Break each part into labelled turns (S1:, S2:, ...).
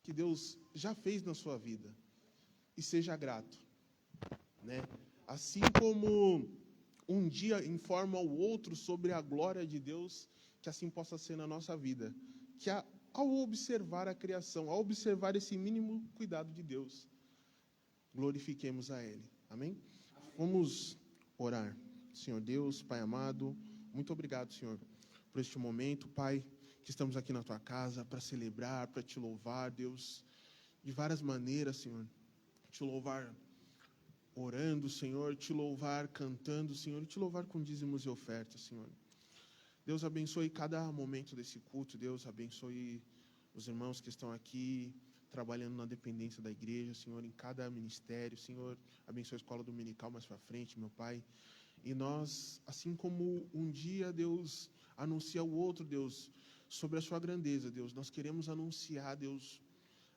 S1: que Deus já fez na sua vida e seja grato, né? Assim como um dia informa o outro sobre a glória de Deus, que assim possa ser na nossa vida. Que ao observar a criação, ao observar esse mínimo cuidado de Deus, glorifiquemos a Ele. Amém? Vamos orar. Senhor Deus, Pai amado, muito obrigado, Senhor, por este momento, Pai, que estamos aqui na Tua casa para celebrar, para Te louvar, Deus, de várias maneiras, Senhor. Te louvar orando, Senhor, Te louvar cantando, Senhor, e Te louvar com dízimos e ofertas, Senhor. Deus abençoe cada momento desse culto, Deus abençoe os irmãos que estão aqui trabalhando na dependência da igreja, Senhor, em cada ministério, Senhor, abençoe a escola dominical mais para frente, meu Pai. E nós, assim como um dia Deus anuncia ao outro, Deus, sobre a sua grandeza, Deus, nós queremos anunciar, Deus,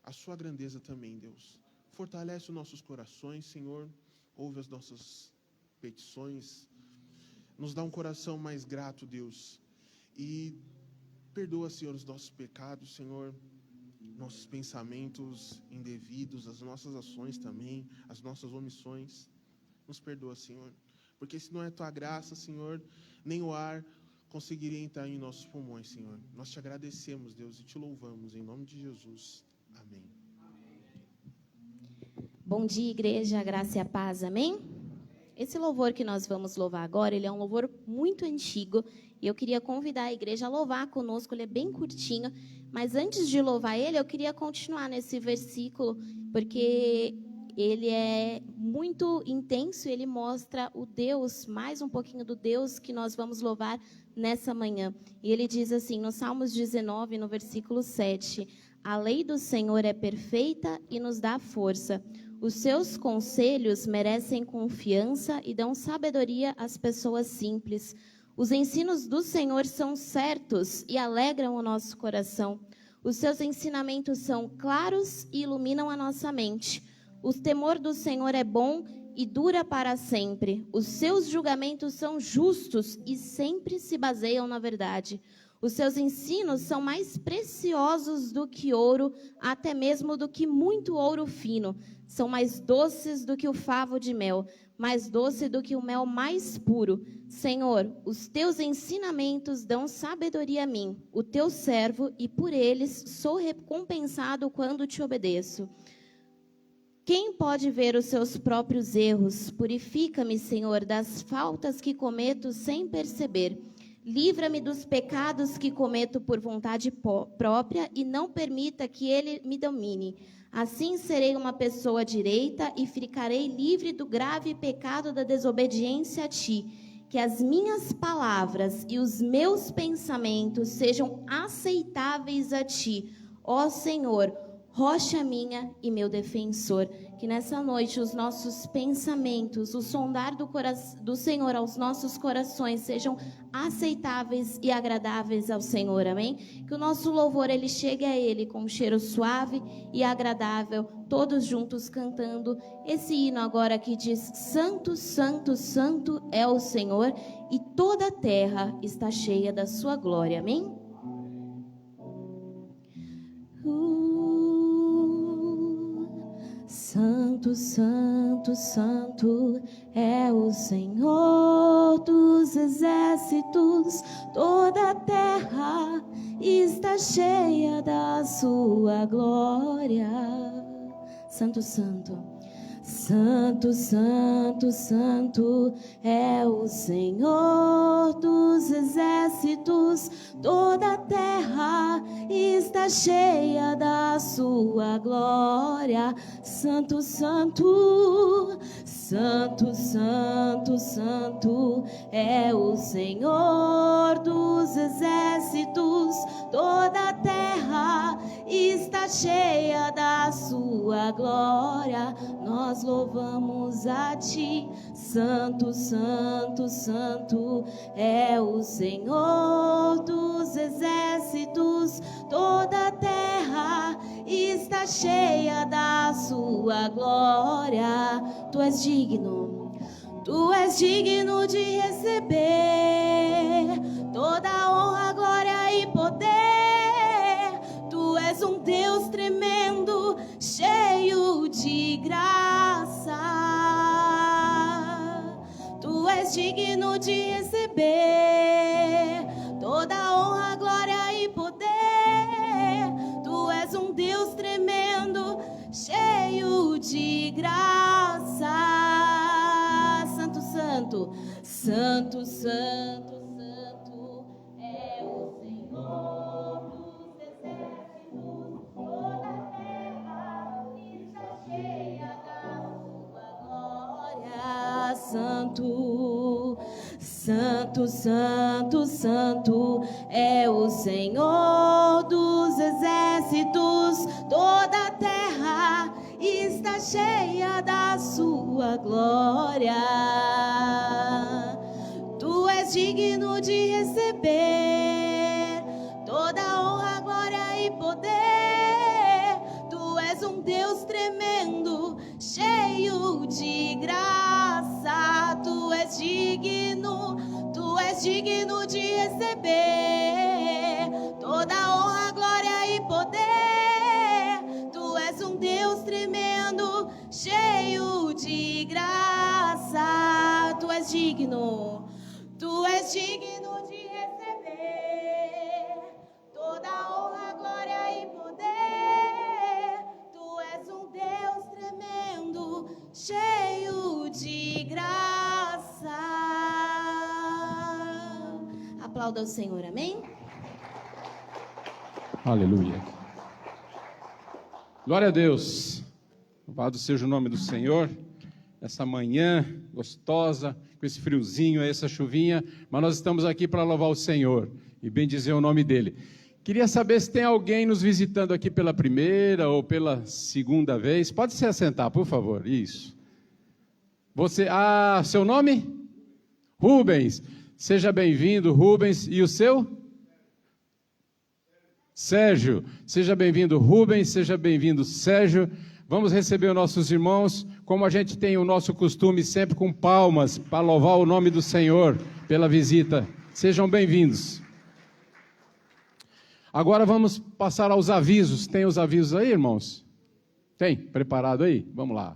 S1: a sua grandeza também, Deus. Fortalece os nossos corações, Senhor, ouve as nossas petições, nos dá um coração mais grato, Deus, e perdoa, Senhor, os nossos pecados, Senhor, nossos pensamentos indevidos, as nossas ações também, as nossas omissões. Nos perdoa, Senhor, porque se não é Tua graça, Senhor, nem o ar conseguiria entrar em nossos pulmões, Senhor. Nós Te agradecemos, Deus, e Te louvamos, em nome de Jesus. Amém.
S2: Bom dia, igreja, a graça e a paz, amém? Esse louvor que nós vamos louvar agora, ele é um louvor muito antigo, e eu queria convidar a igreja a louvar conosco, ele é bem curtinho, mas antes de louvar ele, eu queria continuar nesse versículo, porque ele é muito intenso, ele mostra o Deus, mais um pouquinho do Deus que nós vamos louvar nessa manhã. E ele diz assim, no Salmos 19, no versículo 7, a lei do Senhor é perfeita e nos dá força. Os seus conselhos merecem confiança e dão sabedoria às pessoas simples. Os ensinos do Senhor são certos e alegram o nosso coração. Os seus ensinamentos são claros e iluminam a nossa mente. O temor do Senhor é bom e dura para sempre. Os seus julgamentos são justos e sempre se baseiam na verdade. Os seus ensinos são mais preciosos do que ouro, até mesmo do que muito ouro fino. São mais doces do que o favo de mel, mais doce do que o mel mais puro. Senhor, os teus ensinamentos dão sabedoria a mim, o teu servo, e por eles sou recompensado quando te obedeço. Quem pode ver os seus próprios erros? Purifica-me, Senhor, das faltas que cometo sem perceber. Livra-me dos pecados que cometo por vontade própria e não permita que ele me domine. Assim serei uma pessoa direita e ficarei livre do grave pecado da desobediência a ti. Que as minhas palavras e os meus pensamentos sejam aceitáveis a ti, ó Senhor, rocha minha e meu defensor. Que nessa noite os nossos pensamentos, o sondar do Senhor aos nossos corações sejam aceitáveis e agradáveis ao Senhor, amém? Que o nosso louvor ele chegue a Ele com um cheiro suave e agradável, todos juntos cantando esse hino agora que diz: Santo, Santo, Santo é o Senhor, e toda a terra está cheia da sua glória, amém? Santo, Santo, Santo é o Senhor dos exércitos, toda a terra está cheia da sua glória. Santo, Santo. Santo, Santo, Santo é o Senhor dos exércitos, toda a terra está cheia da sua glória. Santo, Santo, Santo, Santo, Santo é o Senhor dos exércitos, toda a terra está cheia da sua glória. Nós louvamos a ti, Santo, Santo, Santo é o Senhor dos exércitos, toda a terra está cheia da sua glória. Tu és digno de receber toda a honra, glória e poder. Tu és um Deus tremendo, és digno de receber toda honra, glória e poder. Tu és um Deus tremendo, cheio de graça. Santo, santo, santo, santo, santo é o Senhor dos exércitos. Toda a terra está cheia da sua glória. Santo, santo, santo, santo é o Senhor dos exércitos. Toda a terra está cheia da sua glória. Tu és digno de receber toda honra, glória e poder. Tu és um Deus tremendo, cheio de graça. Tu és digno de receber toda honra, glória e poder. Tu és um Deus tremendo, cheio de graça. Tu és digno de receber toda honra, glória e poder. Tu és um Deus tremendo, cheio de graça. Aplauda o Senhor, amém?
S3: Aleluia. Glória a Deus. Louvado seja o nome do Senhor. Essa manhã gostosa, com esse friozinho, essa chuvinha, mas nós estamos aqui para louvar o Senhor e bendizer o nome dEle. Queria saber se tem alguém nos visitando aqui pela primeira ou pela segunda vez. Pode se assentar, por favor. Isso. Você, seu nome? Rubens. Seja bem-vindo, Rubens. E o seu? Sérgio. Seja bem-vindo, Rubens. Seja bem-vindo, Sérgio. Vamos receber os nossos irmãos, como a gente tem o nosso costume, sempre com palmas, para louvar o nome do Senhor pela visita. Sejam bem-vindos. Agora vamos passar aos avisos. Tem os avisos aí, irmãos? Tem? Preparado aí? Vamos lá.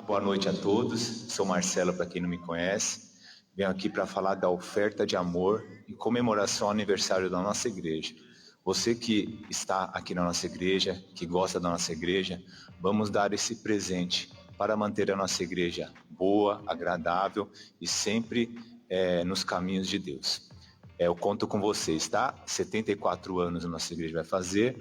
S4: Boa noite a todos, sou Marcelo, para quem não me conhece. Venho aqui para falar da oferta de amor em comemoração ao aniversário da nossa igreja. Você que está aqui na nossa igreja, que gosta da nossa igreja, vamos dar esse presente para manter a nossa igreja boa, agradável e sempre nos caminhos de Deus. Eu conto com vocês, tá? 74 anos a nossa igreja vai fazer.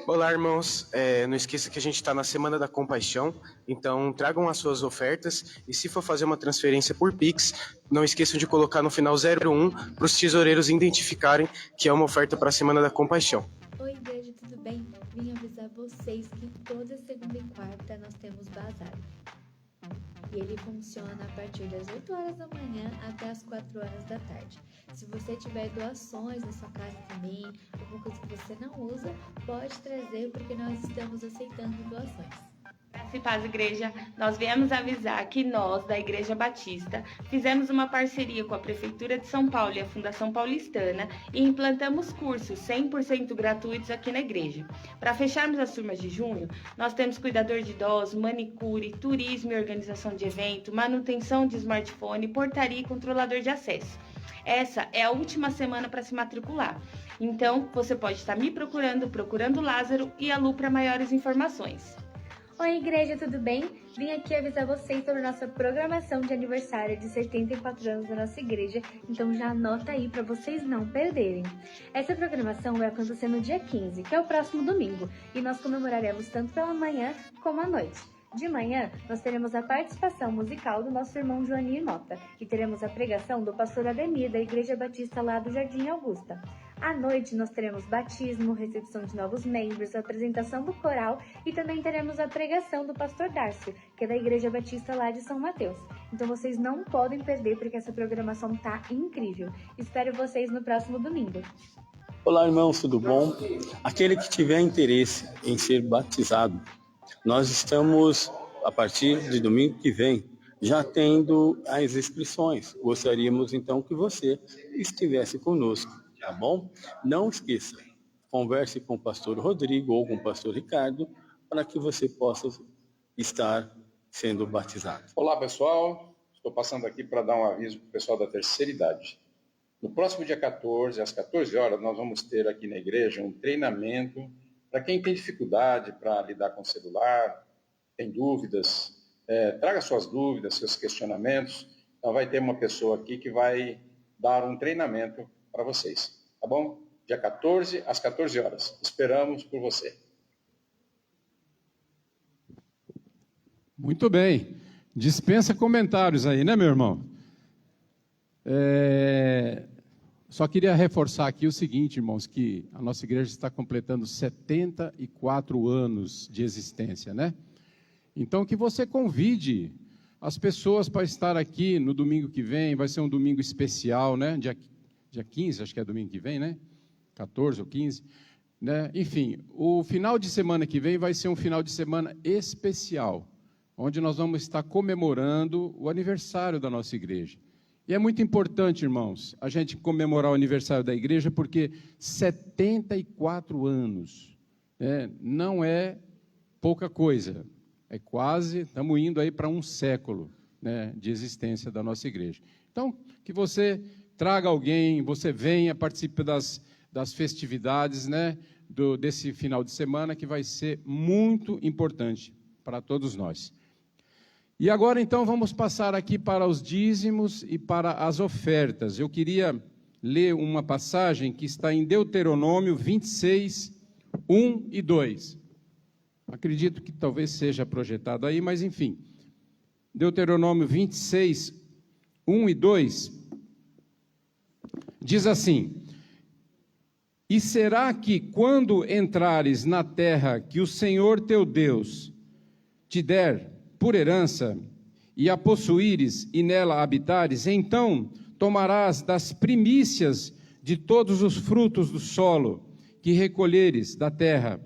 S5: Olá, irmãos. Não esqueça que a gente está na Semana da Compaixão, então tragam as suas ofertas e se for fazer uma transferência por Pix, não esqueçam de colocar no final 01 para os tesoureiros identificarem que é uma oferta para a Semana da Compaixão.
S6: Oi, igreja, tudo bem? Vim avisar vocês que toda segunda e quarta nós temos bazar. E ele funciona a partir das 8 horas da manhã até as 4 horas da tarde. Se você tiver doações na sua casa também, alguma coisa que você não usa, pode trazer porque nós estamos aceitando doações.
S7: Graça e paz, igreja, nós viemos avisar que nós, da Igreja Batista, fizemos uma parceria com a Prefeitura de São Paulo e a Fundação Paulistana e implantamos cursos 100% gratuitos aqui na igreja. Para fecharmos as turmas de junho, nós temos cuidador de idosos, manicure, turismo e organização de evento, manutenção de smartphone, portaria e controlador de acesso. Essa é a última semana para se matricular. Então, você pode estar me procurando Lázaro e a Lu para maiores informações.
S6: Oi, igreja, tudo bem? Vim aqui avisar vocês sobre a nossa programação de aniversário de 74 anos da nossa igreja, então já anota aí para vocês não perderem. Essa programação vai acontecer no dia 15, que é o próximo domingo, e nós comemoraremos tanto pela manhã como à noite. De manhã, nós teremos a participação musical do nosso irmão Joanir Mota e teremos a pregação do pastor Ademir, da Igreja Batista lá do Jardim Augusta. À noite, nós teremos batismo, recepção de novos membros, apresentação do coral e também teremos a pregação do pastor Darcio, que é da Igreja Batista lá de São Mateus. Então, vocês não podem perder porque essa programação tá incrível. Espero vocês no próximo domingo.
S8: Olá, irmãos, tudo bom? Aquele que tiver interesse em ser batizado, nós estamos, a partir de domingo que vem, já tendo as inscrições. Gostaríamos, então, que você estivesse conosco, tá bom? Não esqueça, converse com o pastor Rodrigo ou com o pastor Ricardo para que você possa estar sendo batizado.
S3: Olá, pessoal. Estou passando aqui para dar um aviso para o pessoal da terceira idade. No próximo dia 14, às 14 horas, nós vamos ter aqui na igreja um treinamento para quem tem dificuldade para lidar com o celular, tem dúvidas, traga suas dúvidas, seus questionamentos. Então vai ter uma pessoa aqui que vai dar um treinamento para vocês, tá bom? Dia 14, às 14 horas. Esperamos por você. Muito bem. Dispensa comentários aí, né, meu irmão? Só queria reforçar aqui o seguinte, irmãos, que a nossa igreja está completando 74 anos de existência, né? Então, que você convide as pessoas para estar aqui no domingo que vem, vai ser um domingo especial, né? Dia 15, acho que é domingo que vem, né? 14 ou 15, né? Enfim, o final de semana que vem vai ser um final de semana especial, onde nós vamos estar comemorando o aniversário da nossa igreja. E é muito importante, irmãos, a gente comemorar o aniversário da igreja, porque 74 anos, né, não é pouca coisa, é quase, estamos indo aí para um século, né, de existência da nossa igreja. Então, que você traga alguém, você venha, participe das festividades, né, desse final de semana, que vai ser muito importante para todos nós. E agora, então, vamos passar aqui para os dízimos e para as ofertas. Eu queria ler uma passagem que está em Deuteronômio 26, 1 e 2. Acredito que talvez seja projetado aí, mas enfim. Deuteronômio 26, 1 e 2, diz assim: E será que, quando entrares na terra que o Senhor teu Deus te der por herança, e a possuíres e nela habitares, então tomarás das primícias de todos os frutos do solo que recolheres da terra,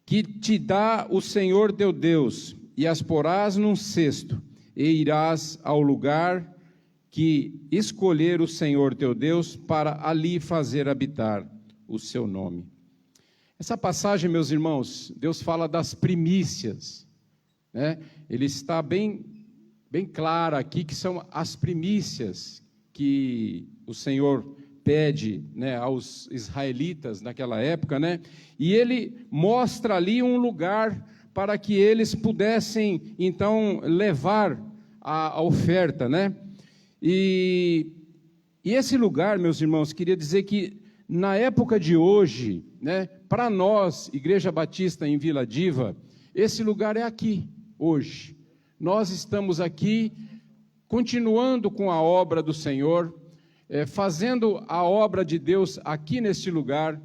S3: que te dá o Senhor teu Deus, e as porás num cesto, e irás ao lugar que escolher o Senhor teu Deus, para ali fazer habitar o seu nome. Essa passagem, meus irmãos, Deus fala das primícias, né? Ele está bem claro aqui que são as primícias que o Senhor pede, né, aos israelitas naquela época, né? E ele mostra ali um lugar para que eles pudessem, então, levar a oferta, né? E esse lugar, meus irmãos, queria dizer que na época de hoje, né, para nós, Igreja Batista em Vila Diva, esse lugar é aqui. Hoje, nós estamos aqui continuando com a obra do Senhor, fazendo a obra de Deus aqui neste lugar,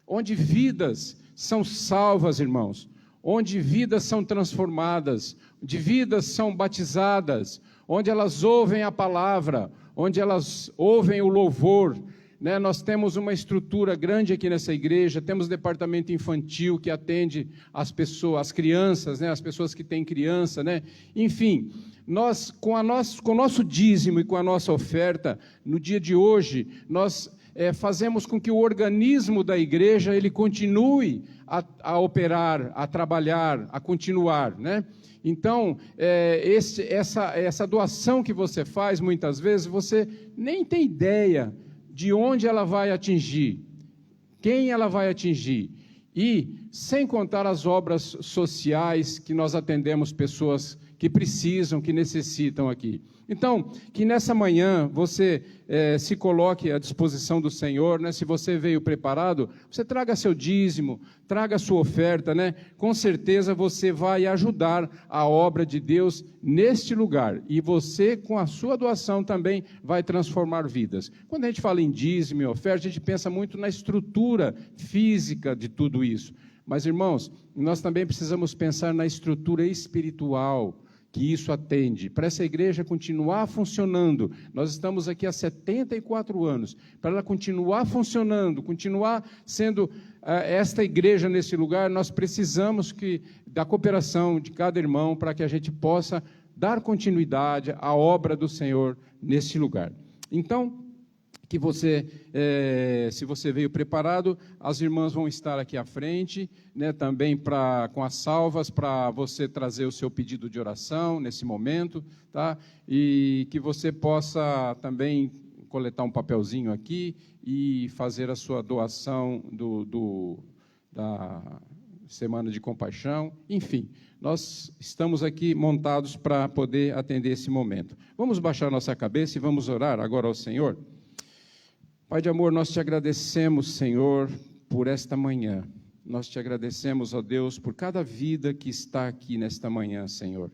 S3: onde vidas são salvas, irmãos, onde vidas são transformadas, onde vidas são batizadas, onde elas ouvem a palavra, onde elas ouvem o louvor, né? Nós temos uma estrutura grande aqui nessa igreja, temos departamento infantil que atende as pessoas, as crianças, né? As pessoas que têm criança, né? Enfim, nós com o nosso dízimo e com a nossa oferta, no dia de hoje, nós fazemos com que o organismo da igreja ele continue a operar, a trabalhar, a continuar, né? Então, essa doação que você faz, muitas vezes, você nem tem ideia de onde ela vai atingir, quem ela vai atingir, e sem contar as obras sociais que nós atendemos pessoas que precisam, que necessitam aqui. Então, que nessa manhã você se coloque à disposição do Senhor, né? Se você veio preparado, você traga seu dízimo, traga sua oferta, né? Com certeza você vai ajudar a obra de Deus neste lugar. E você, com a sua doação, também vai transformar vidas. Quando a gente fala em dízimo e oferta, a gente pensa muito na estrutura física de tudo isso. Mas, irmãos, nós também precisamos pensar na estrutura espiritual que isso atende, para essa igreja continuar funcionando. Nós estamos aqui há 74 anos, para ela continuar funcionando, continuar sendo esta igreja nesse lugar, nós precisamos da cooperação de cada irmão, para que a gente possa dar continuidade à obra do Senhor neste lugar. Então, que você, se você veio preparado, as irmãs vão estar aqui à frente, né, também com as salvas, para você trazer o seu pedido de oração nesse momento, tá? E que você possa também coletar um papelzinho aqui e fazer a sua doação da Semana de Compaixão. Enfim, nós estamos aqui montados para poder atender esse momento. Vamos baixar nossa cabeça e vamos orar agora ao Senhor? Pai de amor, nós te agradecemos, Senhor, por esta manhã. Nós te agradecemos, ó Deus, por cada vida que está aqui nesta manhã, Senhor.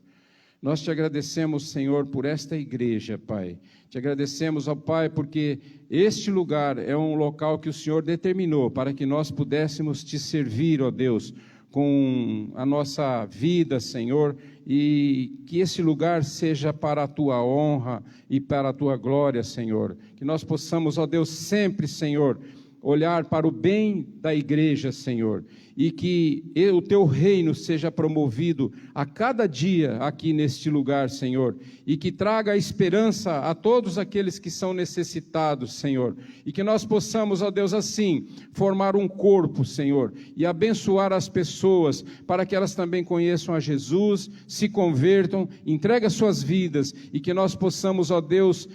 S3: Nós te agradecemos, Senhor, por esta igreja, Pai. Te agradecemos, ó Pai, porque este lugar é um local que o Senhor determinou para que nós pudéssemos te servir, ó Deus, com a nossa vida, Senhor, e que esse lugar seja para a Tua honra e para a Tua glória, Senhor. Que nós possamos, ó Deus, sempre, Senhor, olhar para o bem da igreja, Senhor, e que o Teu reino seja promovido a cada dia aqui neste lugar, Senhor, e que traga esperança a todos aqueles que são necessitados, Senhor, e que nós possamos, ó Deus, assim, formar um corpo, Senhor, e abençoar as pessoas, para que elas também conheçam a Jesus, se convertam, entreguem as suas vidas, e que nós possamos, ó Deus,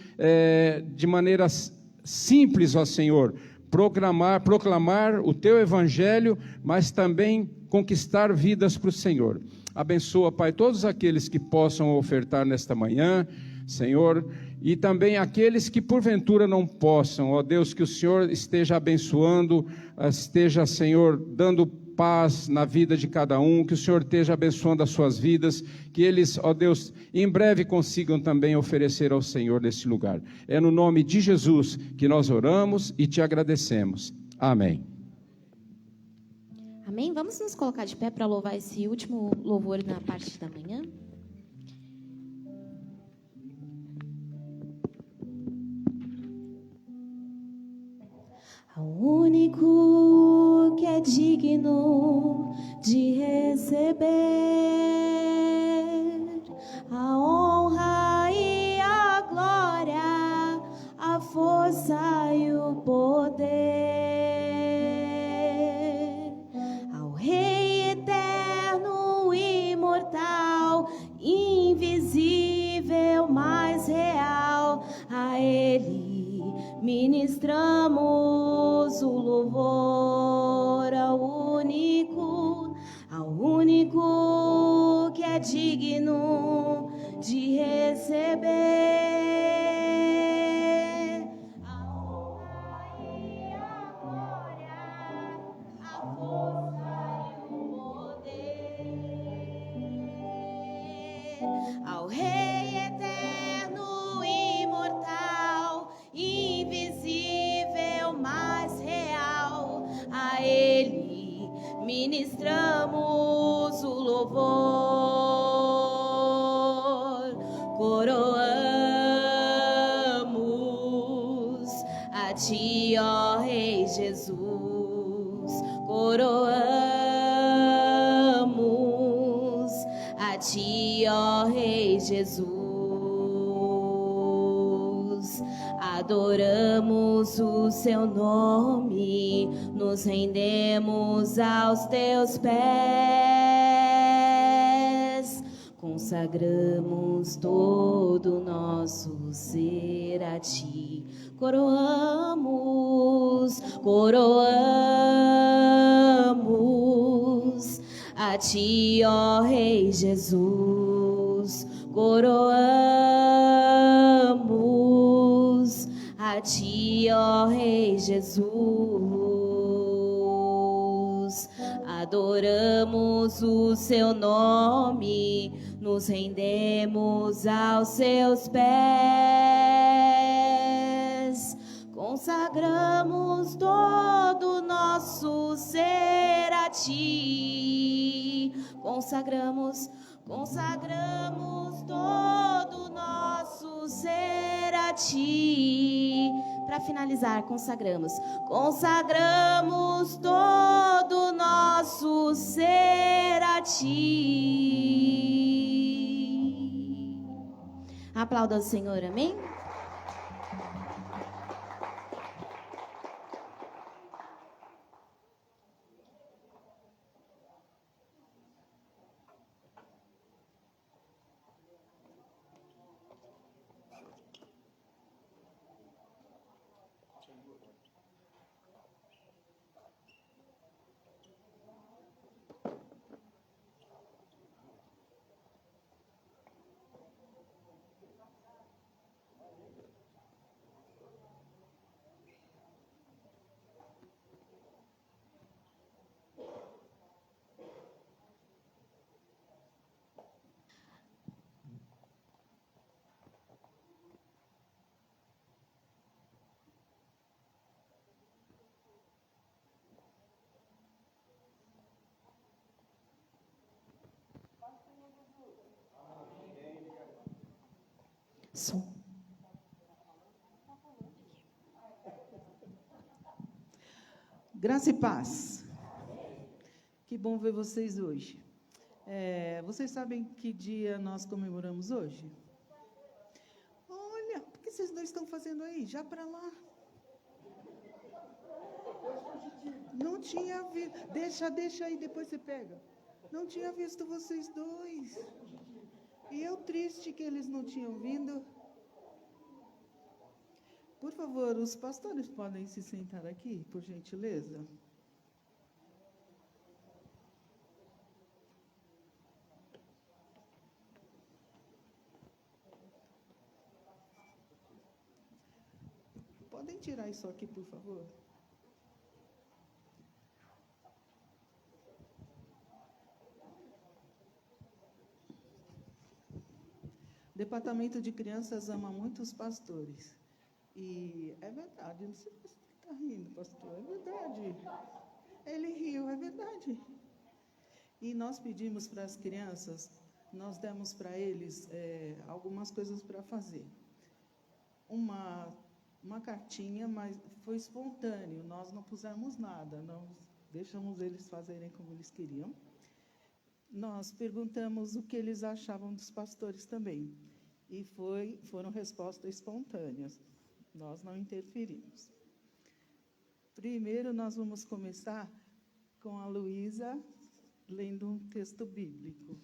S3: de maneira simples, ó Senhor, proclamar o Teu Evangelho, mas também conquistar vidas para o Senhor. Abençoa, Pai, todos aqueles que possam ofertar nesta manhã, Senhor, e também aqueles que porventura não possam, ó Deus, que o Senhor esteja abençoando, esteja, Senhor, dando paz na vida de cada um, que o Senhor esteja abençoando as suas vidas, que eles, ó Deus, em breve consigam também oferecer ao Senhor nesse lugar. É no nome de Jesus que nós oramos e te agradecemos. Amém.
S2: Amém? Vamos nos colocar de pé para louvar esse último louvor na parte da manhã? Ao único que é digno de receber a honra e a glória, a força e o poder, ao Rei eterno, imortal, invisível, mais real, a Ele ministramos o louvor ao único que é digno de receber a honra e a glória, a força e o poder, ao Rei eterno, imortal, invisível, mais real, a Ele ministramos o louvor, coroamos a Ti, ó Rei Jesus, coroamos a Ti, ó Rei Jesus. Adoramos o Seu nome, nos rendemos aos Teus pés, consagramos todo o nosso ser a Ti, coroamos a Ti, ó Rei Jesus, coroamos a Ti, ó Rei Jesus. Adoramos o Seu nome, nos rendemos aos Seus pés, consagramos todo o nosso ser a Ti, consagramos todo o nosso ser a Ti. Para finalizar, consagramos todo o nosso ser a Ti. Aplauda o Senhor, amém? Som.
S9: Graça e paz. Que bom ver vocês hoje. Vocês sabem que dia nós comemoramos hoje? Olha, o que vocês dois estão fazendo aí? Já para lá. Não tinha visto. Deixa aí, depois você pega. Não tinha visto vocês dois. E eu triste que eles não tinham vindo. Por favor, os pastores podem se sentar aqui, por gentileza? Podem tirar isso aqui, por favor? O Departamento de Crianças ama muito os pastores. E é verdade, não sei se você está rindo, pastor, é verdade. Ele riu, é verdade. E nós pedimos para as crianças, nós demos para eles algumas coisas para fazer. Uma cartinha, mas foi espontâneo, nós não pusemos nada, nós deixamos eles fazerem como eles queriam. Nós perguntamos o que eles achavam dos pastores também. E foram respostas espontâneas. Nós não interferimos. Primeiro, nós vamos começar com a Luísa lendo um texto bíblico.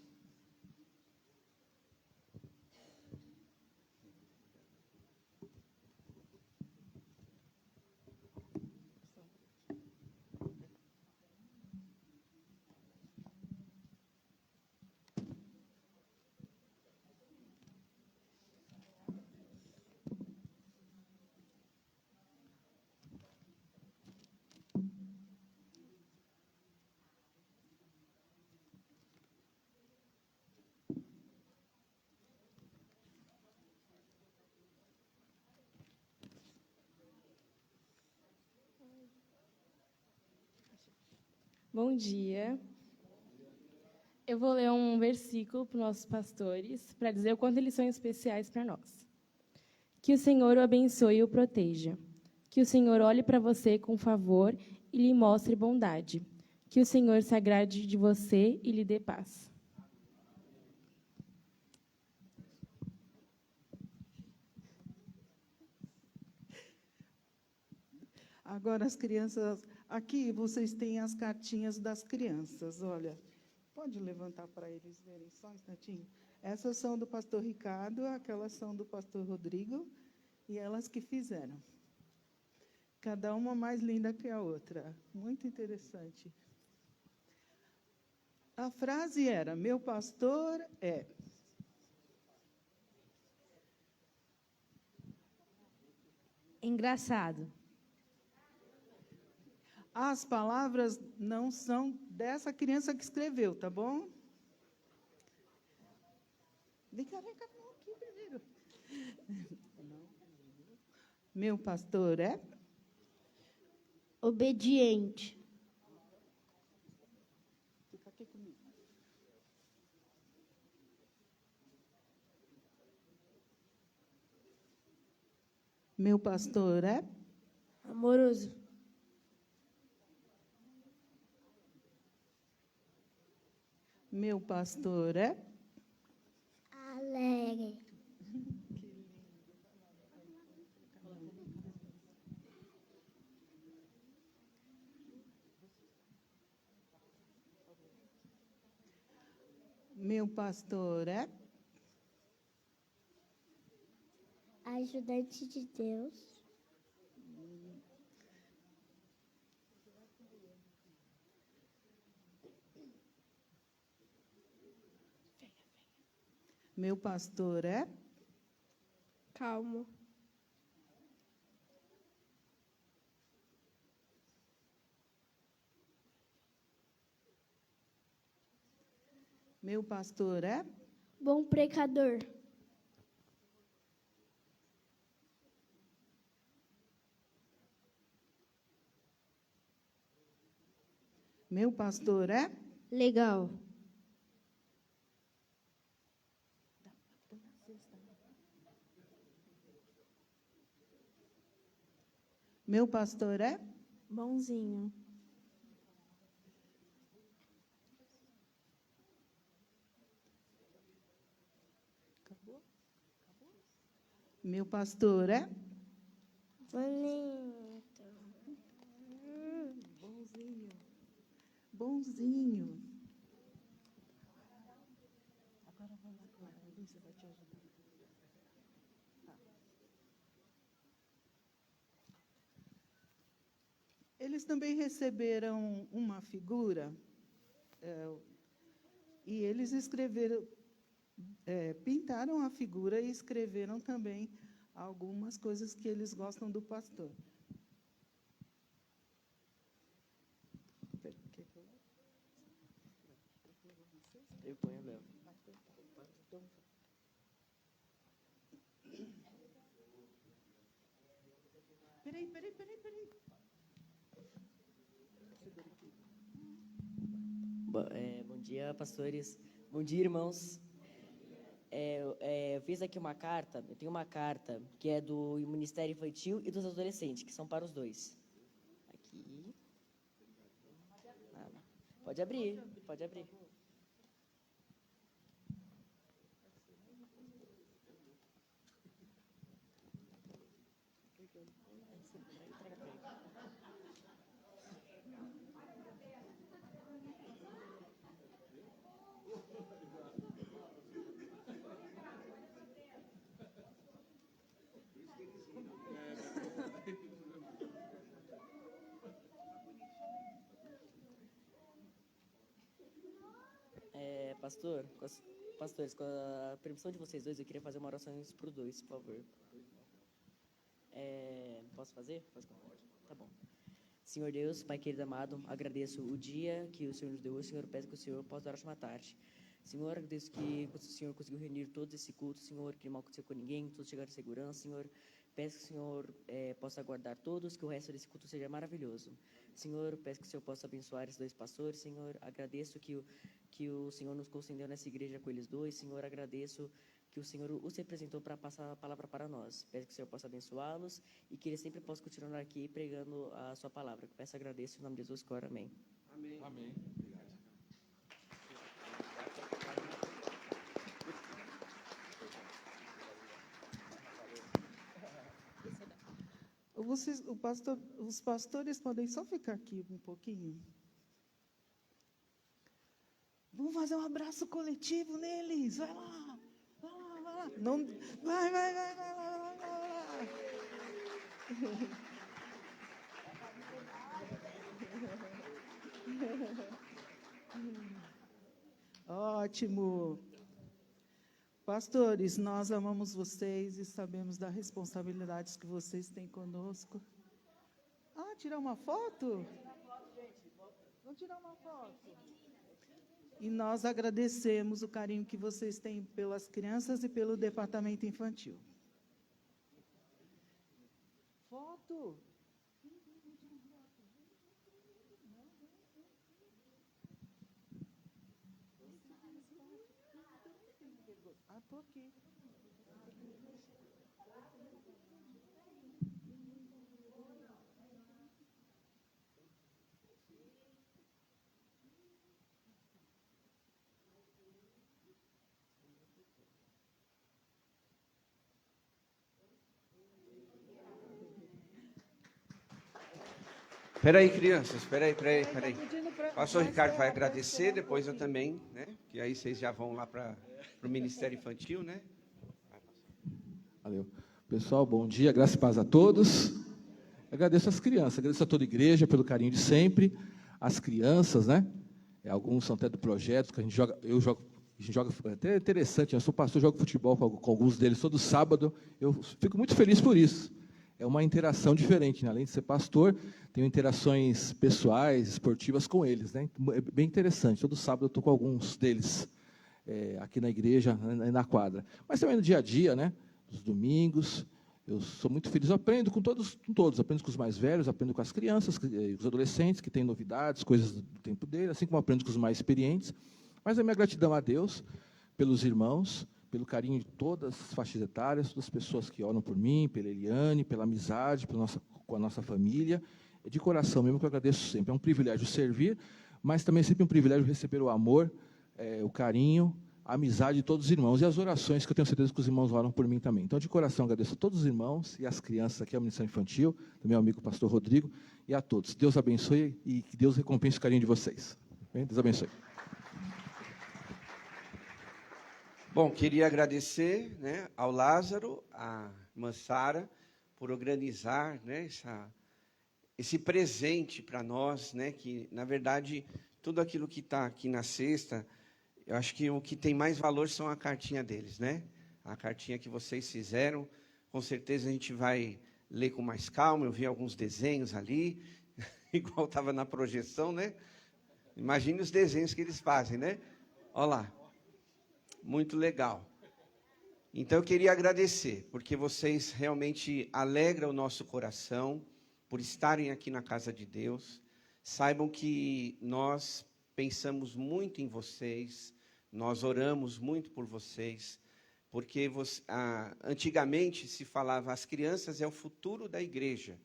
S10: Bom dia. Eu vou ler um versículo para os nossos pastores, para dizer o quanto eles são especiais para nós. Que o Senhor o abençoe e o proteja. Que o Senhor olhe para você com favor e lhe mostre bondade. Que o Senhor se agrade de você e lhe dê paz.
S9: Agora, as crianças... Aqui, vocês têm as cartinhas das crianças, olha. Pode levantar para eles verem só um instantinho? Essas são do pastor Ricardo, aquelas são do pastor Rodrigo, e elas que fizeram. Cada uma mais linda que a outra. Muito interessante. A frase era, meu pastor é...
S11: Engraçado.
S9: As palavras não são dessa criança que escreveu, tá bom? Vem cá aqui primeiro. Meu pastor é?
S11: Obediente.
S9: Fica aqui comigo. Meu pastor é?
S11: Amoroso.
S9: Meu pastor é?
S11: Alegre.
S9: Meu pastor é?
S11: Ajudante de Deus.
S9: Meu pastor é?
S11: Calmo.
S9: Meu pastor é?
S11: Bom pecador.
S9: Meu pastor é?
S11: Legal.
S9: Meu pastor é?
S10: Bonzinho.
S9: Meu pastor é?
S11: Bonito.
S9: Bonzinho. Bonzinho. Agora vai lá, Clara. A Lúcia vai te ajudar. Tá. Eles também receberam uma figura, e eles escreveram, pintaram a figura e escreveram também algumas coisas que eles gostam do pastor.
S12: Eu ponho Léo.
S9: Peraí.
S12: Bom dia, pastores. Bom dia, irmãos. Eu fiz aqui uma carta, eu tenho uma carta que é do Ministério Infantil e dos Adolescentes, que são para os dois. Aqui. Pode abrir, pode abrir. Pastores, com a permissão de vocês dois, eu queria fazer uma oração para os dois, por favor. Posso fazer? Tá bom. Senhor Deus, Pai querido amado, agradeço o dia que o Senhor nos deu. Senhor, peço que o Senhor possa dar a última tarde. Senhor, agradeço que o Senhor conseguiu reunir todo esse culto. Senhor, que mal aconteceu com ninguém, todos chegaram em segurança. Senhor, peço que o Senhor possa guardar todos, que o resto desse culto seja maravilhoso. Senhor, peço que o Senhor possa abençoar esses dois pastores. Senhor, agradeço que o Senhor nos concedeu nessa igreja com eles dois. Senhor, agradeço que o Senhor os representou para passar a palavra para nós. Peço que o Senhor possa abençoá-los e que eles sempre possam continuar aqui pregando a sua palavra. Peço e agradeço em nome de Jesus, coro, amém.
S3: Amém. Amém.
S9: Os pastores podem só ficar aqui um pouquinho? Vamos fazer um abraço coletivo neles. Vai lá. Não, vai lá. Ótimo. Pastores, nós amamos vocês e sabemos das responsabilidades que vocês têm conosco. Tirar uma foto? Vamos tirar uma foto. E nós agradecemos o carinho que vocês têm pelas crianças e pelo departamento infantil. Foto? Estou aqui.
S13: Espera aí, crianças, espera aí. Pastor Ricardo vai agradecer, depois eu também, né? que aí vocês já vão lá para o Ministério Infantil, né?
S14: Valeu. Pessoal, bom dia, graça e paz a todos. Agradeço às crianças, agradeço a toda a igreja pelo carinho de sempre. As crianças, né? Alguns são até do projeto, que a gente joga, a gente joga, é até interessante, eu sou pastor, jogo futebol com alguns deles todo sábado, eu fico muito feliz por isso. É uma interação diferente, né? Além de ser pastor, tenho interações pessoais, esportivas com eles, né? É bem interessante, todo sábado eu estou com alguns deles aqui na igreja, na quadra. Mas também no dia a dia, né? Nos domingos, eu sou muito feliz, eu aprendo com todos, aprendo com os mais velhos, aprendo com as crianças, com os adolescentes, que têm novidades, coisas do tempo dele, assim como aprendo com os mais experientes. Mas a minha gratidão a Deus, pelos irmãos, pelo carinho de todas as faixas etárias, todas as pessoas que oram por mim, pela Eliane, pela amizade, com a nossa família. De coração mesmo que eu agradeço sempre. É um privilégio servir, mas também é sempre um privilégio receber o amor, o carinho, a amizade de todos os irmãos e as orações que eu tenho certeza que os irmãos oram por mim também. Então, de coração, agradeço a todos os irmãos e as crianças aqui, a Ministério Infantil, do meu amigo pastor Rodrigo, e a todos. Deus abençoe e que Deus recompense o carinho de vocês. Bem? Deus abençoe.
S13: Bom, queria agradecer, né, ao Lázaro, à irmã Sara, por organizar, né, esse presente para nós, né, que, na verdade, tudo aquilo que está aqui na cesta, eu acho que o que tem mais valor são a cartinha deles, né? A cartinha que vocês fizeram, com certeza a gente vai ler com mais calma. Eu vi alguns desenhos ali, igual estava na projeção, né? Imagine os desenhos que eles fazem, né? Olha lá, muito legal. Então eu queria agradecer, porque vocês realmente alegram o nosso coração por estarem aqui na casa de Deus. Saibam que nós pensamos muito em vocês, nós oramos muito por vocês, porque antigamente se falava as crianças é o futuro da igreja,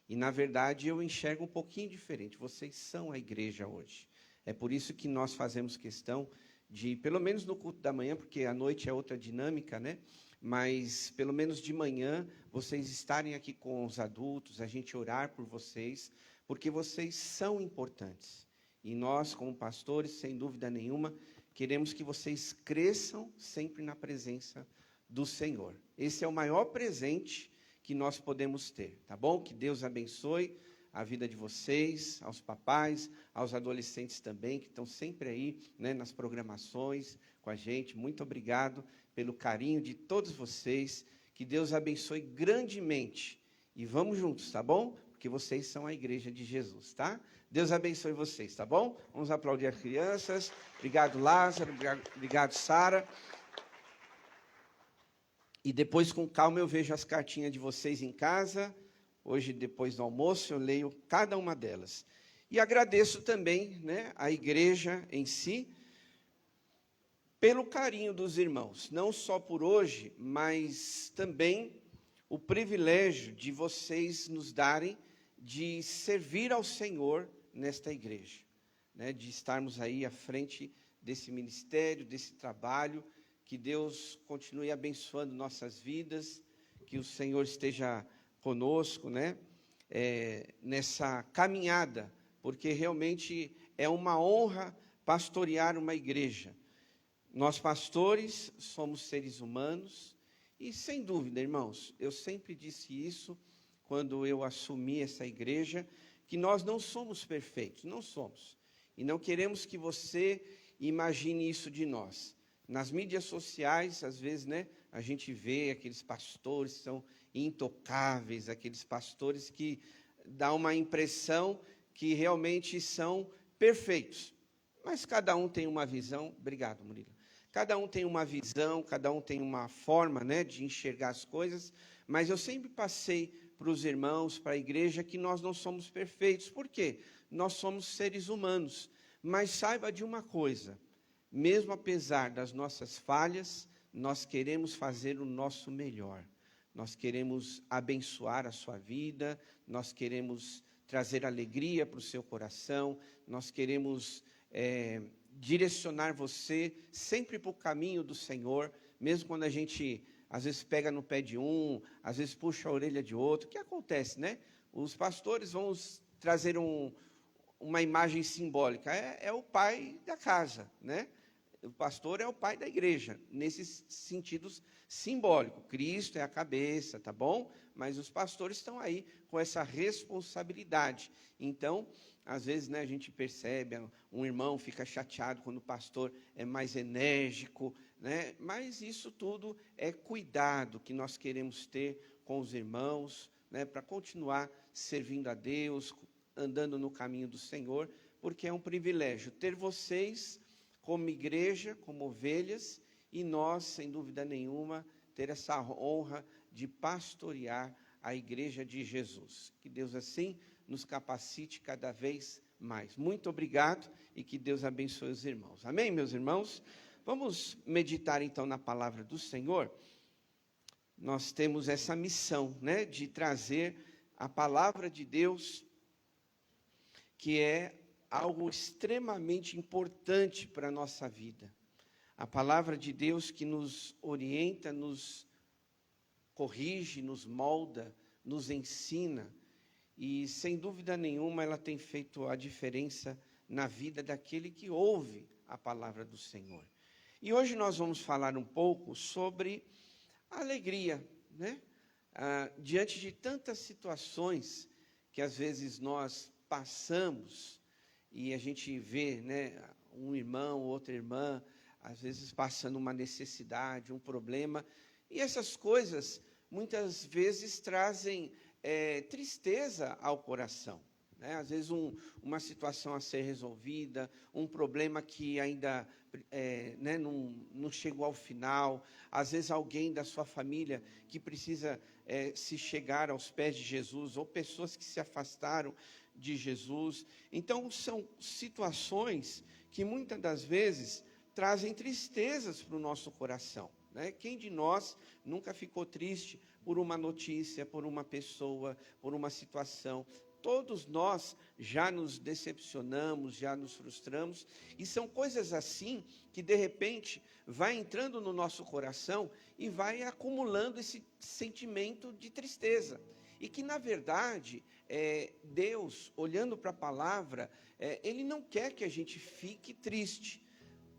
S13: e na verdade eu enxergo um pouquinho diferente, vocês são a igreja hoje. É por isso que nós fazemos questão de, pelo menos no culto da manhã, porque à noite é outra dinâmica, né? Mas pelo menos de manhã vocês estarem aqui com os adultos, a gente orar por vocês, porque vocês são importantes. E nós, como pastores, sem dúvida nenhuma, queremos que vocês cresçam sempre na presença do Senhor. Esse é o maior presente que nós podemos ter, tá bom? Que Deus abençoe a vida de vocês, aos papais, aos adolescentes também, que estão sempre aí, né, nas programações com a gente. Muito obrigado pelo carinho de todos vocês. Que Deus abençoe grandemente. E vamos juntos, tá bom? Porque vocês são a igreja de Jesus, tá? Deus abençoe vocês, tá bom? Vamos aplaudir as crianças. Obrigado, Lázaro. Obrigado, Sara. E depois, com calma, eu vejo as cartinhas de vocês em casa. Hoje, depois do almoço, eu leio cada uma delas. E agradeço também, né, a igreja em si, pelo carinho dos irmãos. Não só por hoje, mas também o privilégio de vocês nos darem de servir ao Senhor nesta igreja, né, de estarmos aí à frente desse ministério, desse trabalho. Que Deus continue abençoando nossas vidas, que o Senhor esteja conosco, né, nessa caminhada, porque realmente é uma honra pastorear uma igreja. Nós pastores somos seres humanos e, sem dúvida, irmãos, eu sempre disse isso quando eu assumi essa igreja, que nós não somos perfeitos, não somos. E não queremos que você imagine isso de nós. Nas mídias sociais, às vezes, né, a gente vê aqueles pastores que são intocáveis, aqueles pastores que dão uma impressão que realmente são perfeitos. Mas cada um tem uma visão. Obrigado, Murilo. Cada um tem uma visão, cada um tem uma forma, né, de enxergar as coisas. Mas eu sempre passei para os irmãos, para a igreja, que nós não somos perfeitos. Por quê? Nós somos seres humanos. Mas saiba de uma coisa, mesmo apesar das nossas falhas, nós queremos fazer o nosso melhor. Nós queremos abençoar a sua vida, nós queremos trazer alegria para o seu coração, nós queremos direcionar você sempre para o caminho do Senhor, mesmo quando a gente às vezes pega no pé de um, às vezes puxa a orelha de outro. O que acontece, né? Os pastores vão trazer uma imagem simbólica. É o pai da casa, né? O pastor é o pai da igreja, nesses sentidos simbólicos. Cristo é a cabeça, tá bom? Mas os pastores estão aí com essa responsabilidade. Então, às vezes, né, a gente percebe, um irmão fica chateado quando o pastor é mais enérgico, né? Mas isso tudo é cuidado que nós queremos ter com os irmãos, né, para continuar servindo a Deus, andando no caminho do Senhor, porque é um privilégio ter vocês como igreja, como ovelhas, e nós, sem dúvida nenhuma, ter essa honra de pastorear a igreja de Jesus. Que Deus assim nos capacite cada vez mais. Muito obrigado e que Deus abençoe os irmãos. Amém, meus irmãos? Vamos meditar então na palavra do Senhor. Nós temos essa missão, né, de trazer a palavra de Deus, que é algo extremamente importante para a nossa vida. A palavra de Deus que nos orienta, nos corrige, nos molda, nos ensina. E, sem dúvida nenhuma, ela tem feito a diferença na vida daquele que ouve a palavra do Senhor. E hoje nós vamos falar um pouco sobre a alegria, né? Diante de tantas situações que às vezes nós passamos, e a gente vê, né, um irmão, outra irmã, às vezes passando uma necessidade, um problema, e essas coisas muitas vezes trazem tristeza ao coração, né? Às vezes uma situação a ser resolvida, um problema que ainda né, não chegou ao final, às vezes alguém da sua família que precisa se chegar aos pés de Jesus, ou pessoas que se afastaram de Jesus. Então, são situações que muitas das vezes trazem tristezas para o nosso coração, né? Quem de nós nunca ficou triste por uma notícia, por uma pessoa, por uma situação? Todos nós já nos decepcionamos, já nos frustramos, e são coisas assim que, de repente, vai entrando no nosso coração e vai acumulando esse sentimento de tristeza. E que, na verdade, Deus, olhando para a palavra, Ele não quer que a gente fique triste.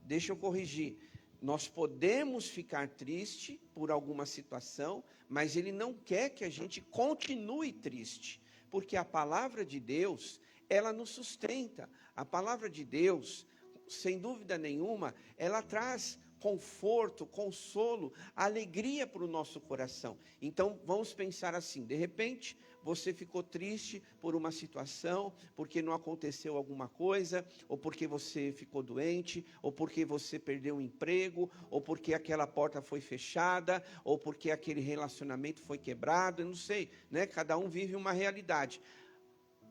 S13: Deixa eu corrigir. Nós podemos ficar triste por alguma situação, mas Ele não quer que a gente continue triste. Porque a palavra de Deus, ela nos sustenta. A palavra de Deus, sem dúvida nenhuma, ela traz conforto, consolo, alegria para o nosso coração. Então, vamos pensar assim, de repente, você ficou triste por uma situação, porque não aconteceu alguma coisa, ou porque você ficou doente, ou porque você perdeu um emprego, ou porque aquela porta foi fechada, ou porque aquele relacionamento foi quebrado, eu não sei, né? Cada um vive uma realidade.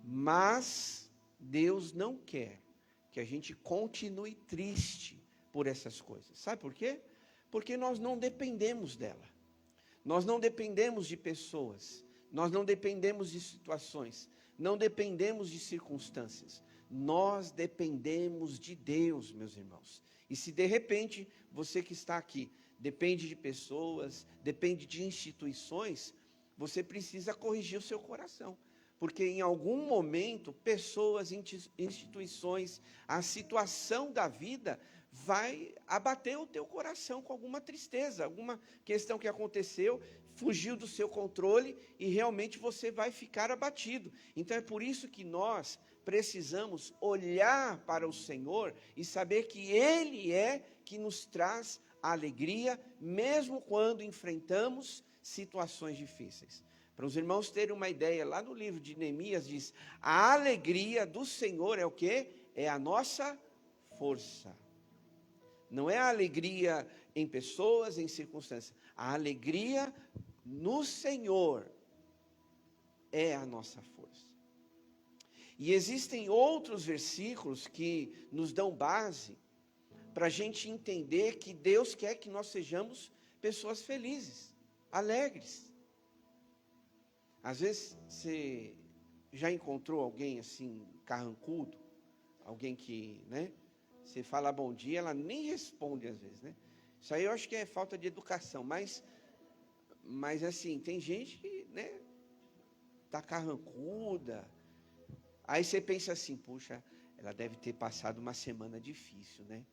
S13: Mas Deus não quer que a gente continue triste por essas coisas. Sabe por quê? Porque nós não dependemos dela. Nós não dependemos de pessoas. Nós não dependemos de situações. Não dependemos de circunstâncias. Nós dependemos de Deus, meus irmãos. E se de repente você que está aqui depende de pessoas, depende de instituições, você precisa corrigir o seu coração. Porque em algum momento, pessoas, instituições, a situação da vida vai abater o teu coração com alguma tristeza, alguma questão que aconteceu, fugiu do seu controle e realmente você vai ficar abatido. Então é por isso que nós precisamos olhar para o Senhor e saber que Ele é que nos traz a alegria, mesmo quando enfrentamos situações difíceis. Para os irmãos terem uma ideia, lá no livro de Neemias diz, a alegria do Senhor é o quê? É a nossa força. Não é a alegria em pessoas, em circunstâncias. A alegria no Senhor é a nossa força. E existem outros versículos que nos dão base para a gente entender que Deus quer que nós sejamos pessoas felizes, alegres. Às vezes você já encontrou alguém assim, carrancudo, alguém que, né? Você fala bom dia, ela nem responde às vezes, né? Isso aí eu acho que é falta de educação, mas assim, tem gente que, né, tá carrancuda. Aí você pensa assim, puxa, ela deve ter passado uma semana difícil, né?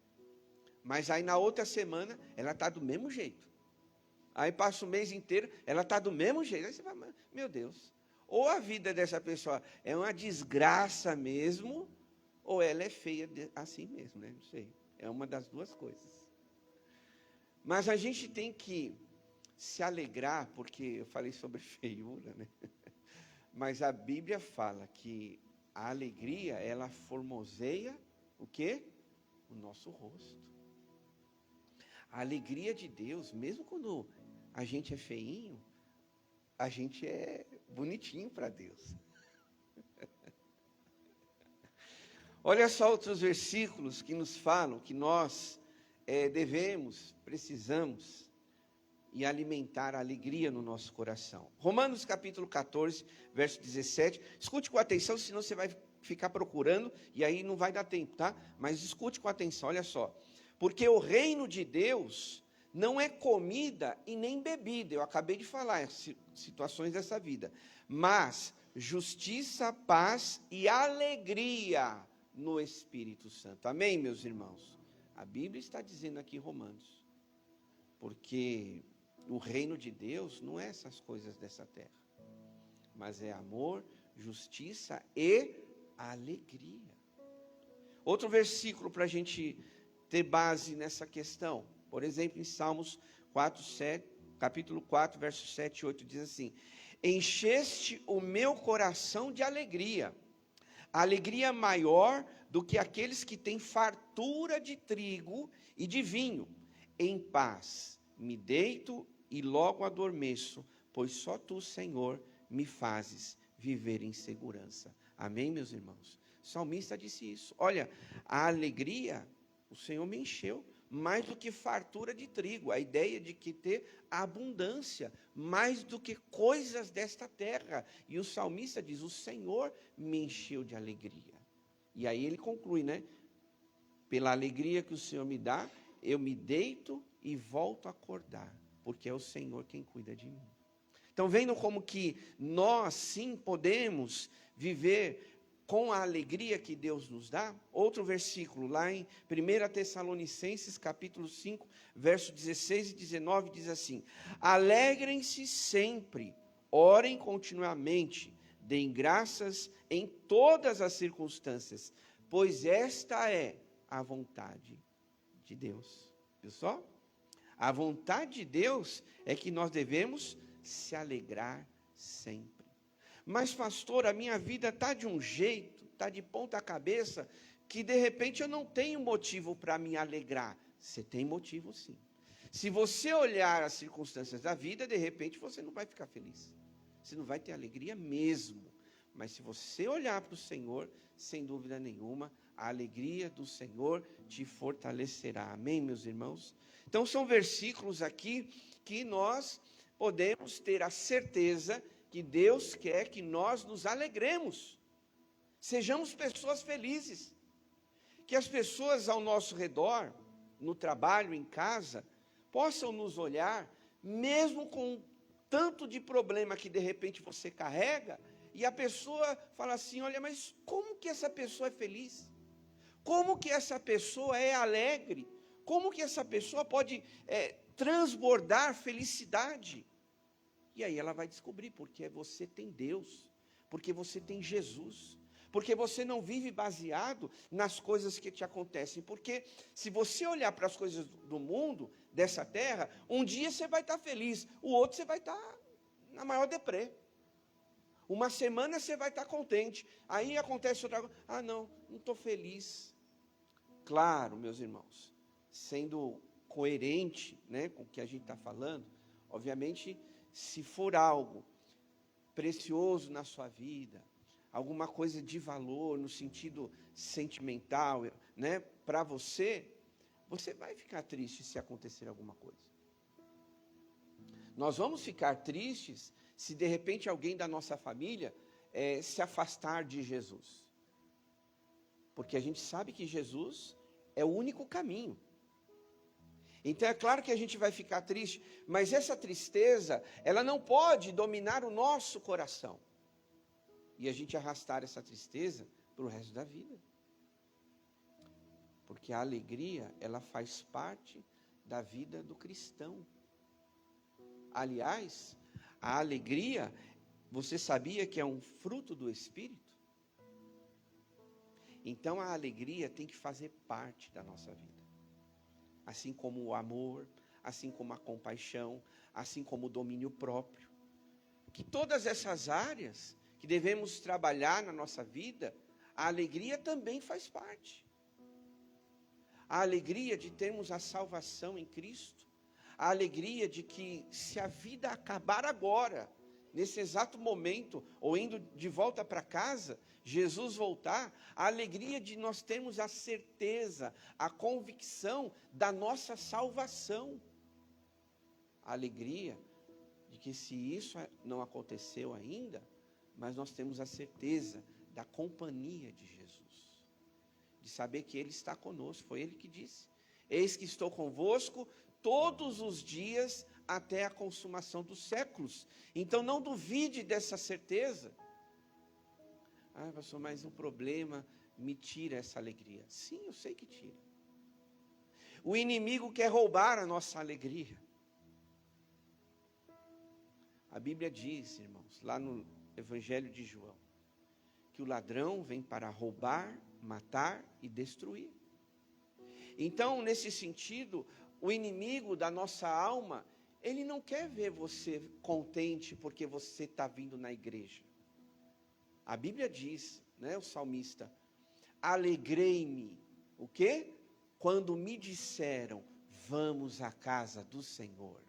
S13: Mas aí na outra semana, ela está do mesmo jeito. Aí passa o mês inteiro, ela está do mesmo jeito. Aí você fala, meu Deus. Ou a vida dessa pessoa é uma desgraça mesmo, ou ela é feia assim mesmo, né? Não sei. É uma das duas coisas. Mas a gente tem que se alegrar, porque eu falei sobre feiura, né? Mas a Bíblia fala que a alegria, ela formoseia o quê? O nosso rosto. A alegria de Deus, mesmo quando a gente é feinho, a gente é bonitinho para Deus. Olha só outros versículos que nos falam que nós precisamos e alimentar a alegria no nosso coração. Romanos capítulo 14, verso 17. Escute com atenção, senão você vai ficar procurando e aí não vai dar tempo, tá? Mas escute com atenção, olha só. Porque o reino de Deus não é comida e nem bebida. Eu acabei de falar situações dessa vida. Mas justiça, paz e alegria no Espírito Santo. Amém, meus irmãos? A Bíblia está dizendo aqui em Romanos. Porque o reino de Deus não é essas coisas dessa terra. Mas é amor, justiça e alegria. Outro versículo para a gente ter base nessa questão. Por exemplo, em Salmos 4, capítulo 4, versos 7 e 8, diz assim: encheste o meu coração de alegria, alegria maior do que aqueles que têm fartura de trigo e de vinho. Em paz me deito e logo adormeço, pois só tu, Senhor, me fazes viver em segurança. Amém, meus irmãos? O salmista disse isso. Olha, a alegria, o Senhor me encheu, mais do que fartura de trigo. A ideia de que ter abundância, mais do que coisas desta terra. E o salmista diz, o Senhor me encheu de alegria. E aí ele conclui, né? Pela alegria que o Senhor me dá, eu me deito e volto a acordar, porque é o Senhor quem cuida de mim. Então, vendo como que nós, sim, podemos viver com a alegria que Deus nos dá. Outro versículo, lá em 1 Tessalonicenses, capítulo 5, verso 16 e 19, diz assim: alegrem-se sempre, orem continuamente, deem graças em todas as circunstâncias, pois esta é a vontade de Deus. Viu só? A vontade de Deus é que nós devemos se alegrar sempre. Mas, pastor, a minha vida está de um jeito, está de ponta cabeça, que de repente eu não tenho motivo para me alegrar. Você tem motivo, sim. Se você olhar as circunstâncias da vida, de repente você não vai ficar feliz. Você não vai ter alegria mesmo. Mas se você olhar para o Senhor, sem dúvida nenhuma, a alegria do Senhor te fortalecerá. Amém, meus irmãos? Então, são versículos aqui que nós podemos ter a certeza que Deus quer que nós nos alegremos, sejamos pessoas felizes, que as pessoas ao nosso redor, no trabalho, em casa, possam nos olhar, mesmo com tanto de problema que de repente você carrega, e a pessoa fala assim, olha, mas como que essa pessoa é feliz? Como que essa pessoa é alegre? Como que essa pessoa pode transbordar felicidade? E aí ela vai descobrir, porque você tem Deus, porque você tem Jesus, porque você não vive baseado nas coisas que te acontecem, porque se você olhar para as coisas do mundo, dessa terra, um dia você vai estar feliz, o outro você vai estar na maior deprê. Uma semana você vai estar contente, aí acontece outra coisa, não estou feliz. Claro, meus irmãos, sendo coerente, né, com o que a gente está falando, obviamente, se for algo precioso na sua vida, alguma coisa de valor no sentido sentimental, né, para você, você vai ficar triste se acontecer alguma coisa. Nós vamos ficar tristes se de repente alguém da nossa família se afastar de Jesus. Porque a gente sabe que Jesus é o único caminho. Então é claro que a gente vai ficar triste, mas essa tristeza, ela não pode dominar o nosso coração. E a gente arrastar essa tristeza para o resto da vida. Porque a alegria, ela faz parte da vida do cristão. Aliás, a alegria, você sabia que é um fruto do Espírito? Então a alegria tem que fazer parte da nossa vida. Assim como o amor, assim como a compaixão, assim como o domínio próprio. Que todas essas áreas que devemos trabalhar na nossa vida, a alegria também faz parte. A alegria de termos a salvação em Cristo, a alegria de que se a vida acabar agora, nesse exato momento, ou indo de volta para casa, Jesus voltar, a alegria de nós termos a certeza, a convicção da nossa salvação. A alegria de que se isso não aconteceu ainda, mas nós temos a certeza da companhia de Jesus. De saber que Ele está conosco, foi Ele que disse: eis que estou convosco todos os dias até a consumação dos séculos. Então não duvide dessa certeza. Ah, pastor, mas o problema me tira essa alegria. Sim, eu sei que tira. O inimigo quer roubar a nossa alegria. A Bíblia diz, irmãos, lá no Evangelho de João, que o ladrão vem para roubar, matar e destruir. Então, nesse sentido, o inimigo da nossa alma, ele não quer ver você contente porque você está vindo na igreja. A Bíblia diz, né, o salmista, alegrei-me, o quê? Quando me disseram, vamos à casa do Senhor.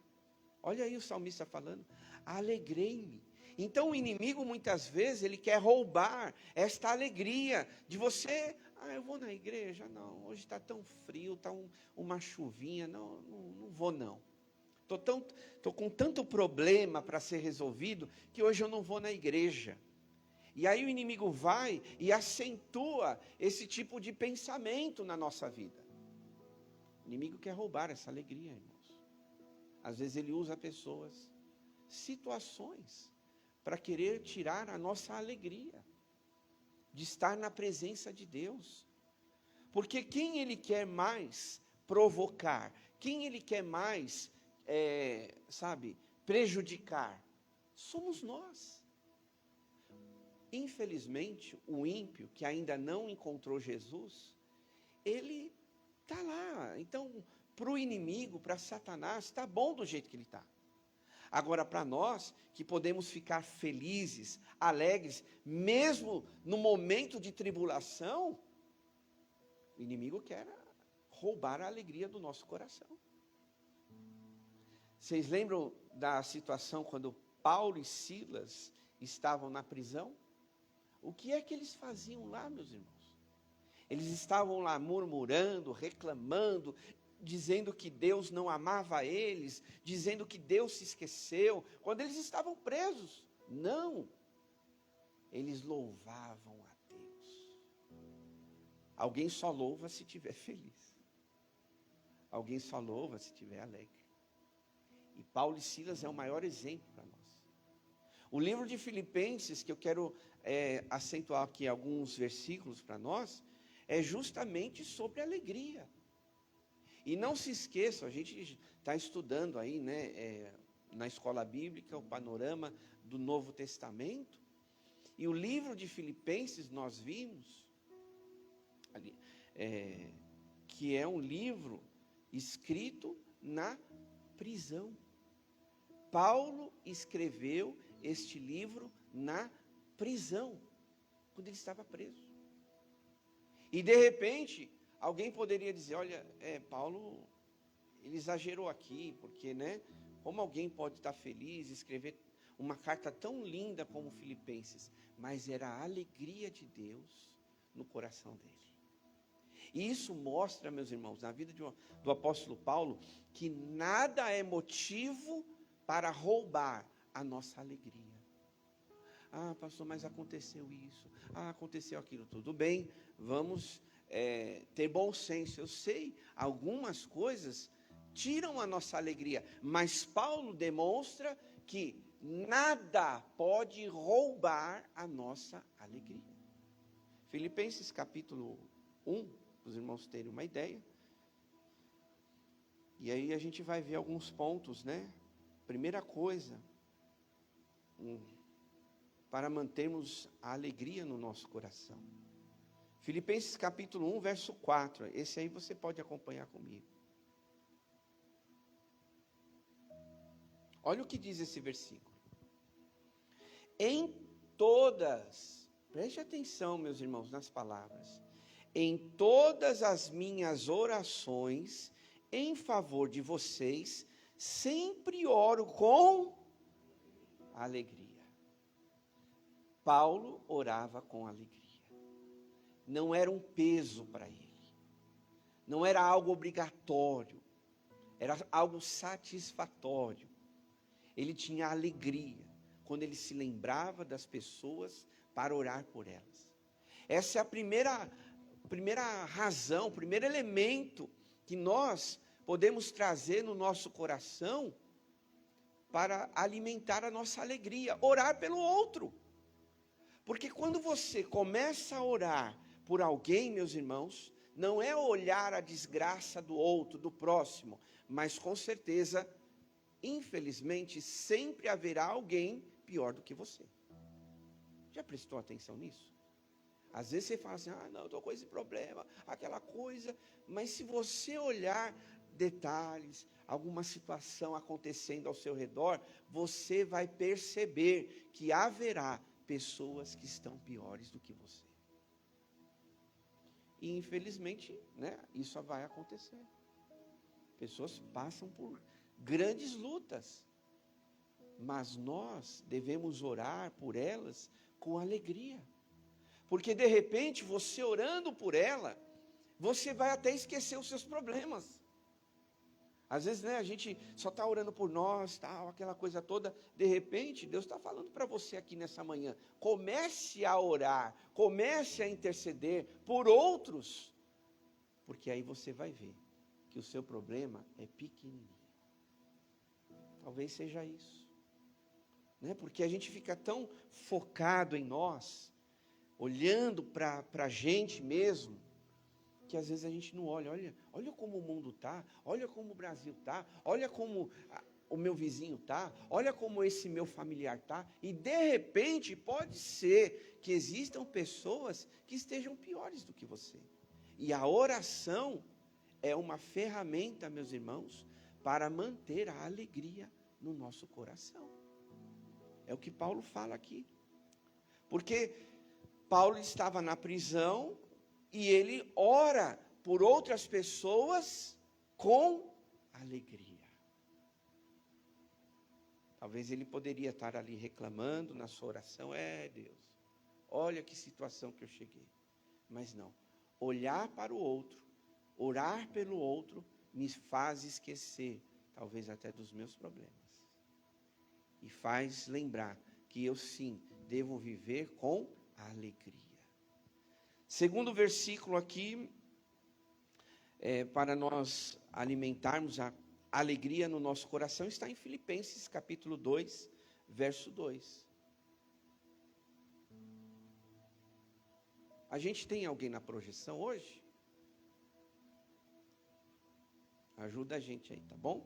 S13: Olha aí o salmista falando, alegrei-me. Então o inimigo muitas vezes ele quer roubar esta alegria de você. Ah, eu vou na igreja? Não, hoje está tão frio, está uma chuvinha, não vou não. Estou com tanto problema para ser resolvido que hoje eu não vou na igreja. E aí o inimigo vai e acentua esse tipo de pensamento na nossa vida. O inimigo quer roubar essa alegria, irmãos. Às vezes ele usa pessoas, situações, para querer tirar a nossa alegria de estar na presença de Deus. Porque quem ele quer mais provocar, quem ele quer mais, prejudicar, somos nós. Infelizmente, o ímpio que ainda não encontrou Jesus, ele está lá. Então, para o inimigo, para Satanás, está bom do jeito que ele está. Agora, para nós, que podemos ficar felizes, alegres, mesmo no momento de tribulação, o inimigo quer roubar a alegria do nosso coração. Vocês lembram da situação quando Paulo e Silas estavam na prisão? O que é que eles faziam lá, meus irmãos? Eles estavam lá murmurando, reclamando, dizendo que Deus não amava eles, dizendo que Deus se esqueceu, quando eles estavam presos. Não, eles louvavam a Deus. Alguém só louva se estiver feliz. Alguém só louva se estiver alegre. E Paulo e Silas é o maior exemplo para nós. O livro de Filipenses, que eu quero acentuar aqui alguns versículos para nós, é justamente sobre alegria. E não se esqueçam, a gente está estudando aí, né, na escola bíblica, o panorama do Novo Testamento. E o livro de Filipenses nós vimos, que é um livro escrito na prisão. Paulo escreveu este livro na prisão, quando ele estava preso. E de repente, alguém poderia dizer, olha, Paulo, ele exagerou aqui, porque, né, como alguém pode estar feliz, escrever uma carta tão linda como Filipenses, mas era a alegria de Deus no coração dele. E isso mostra, meus irmãos, na vida do apóstolo Paulo, que nada é motivo para roubar a nossa alegria. Ah, pastor, mas aconteceu isso, aconteceu aquilo, tudo bem, vamos ter bom senso. Eu sei, algumas coisas tiram a nossa alegria, mas Paulo demonstra que nada pode roubar a nossa alegria. Filipenses capítulo 1, para os irmãos terem uma ideia. E aí a gente vai ver alguns pontos, né? Primeira coisa, para mantermos a alegria no nosso coração. Filipenses capítulo 1, verso 4. Esse aí você pode acompanhar comigo. Olha o que diz esse versículo. Em todas, preste atenção, meus irmãos, nas palavras. Em todas as minhas orações, em favor de vocês, sempre oro com alegria. Paulo orava com alegria. Não era um peso para ele. Não era algo obrigatório. Era algo satisfatório. Ele tinha alegria quando ele se lembrava das pessoas para orar por elas. Essa é a primeira razão, o primeiro elemento que nós podemos trazer no nosso coração para alimentar a nossa alegria, orar pelo outro. Porque quando você começa a orar por alguém, meus irmãos, não é olhar a desgraça do outro, do próximo, mas com certeza, infelizmente, sempre haverá alguém pior do que você. Já prestou atenção nisso? Às vezes você fala assim, não, eu estou com esse problema, aquela coisa, mas se você olhar detalhes, alguma situação acontecendo ao seu redor, você vai perceber que haverá pessoas que estão piores do que você. E infelizmente, né, isso vai acontecer. Pessoas passam por grandes lutas, mas nós devemos orar por elas com alegria. Porque de repente, você orando por ela, você vai até esquecer os seus problemas. Às vezes, né, a gente só está orando por nós, tal, aquela coisa toda. De repente, Deus está falando para você aqui nessa manhã. Comece a orar, comece a interceder por outros. Porque aí você vai ver que o seu problema é pequenininho. Talvez seja isso. Né? Porque a gente fica tão focado em nós, olhando para a gente mesmo, que às vezes a gente não olha como o mundo está, olha como o Brasil está, olha como o meu vizinho está, olha como esse meu familiar está, e de repente pode ser que existam pessoas que estejam piores do que você. E a oração é uma ferramenta, meus irmãos, para manter a alegria no nosso coração. É o que Paulo fala aqui. Porque Paulo estava na prisão e ele ora por outras pessoas com alegria. Talvez ele poderia estar ali reclamando na sua oração, Deus, olha que situação que eu cheguei. Mas não, olhar para o outro, orar pelo outro, me faz esquecer, talvez até dos meus problemas. E faz lembrar que eu sim, devo viver com alegria. Segundo versículo aqui, para nós alimentarmos a alegria no nosso coração, está em Filipenses capítulo 2, verso 2. A gente tem alguém na projeção hoje? Ajuda a gente aí, tá bom?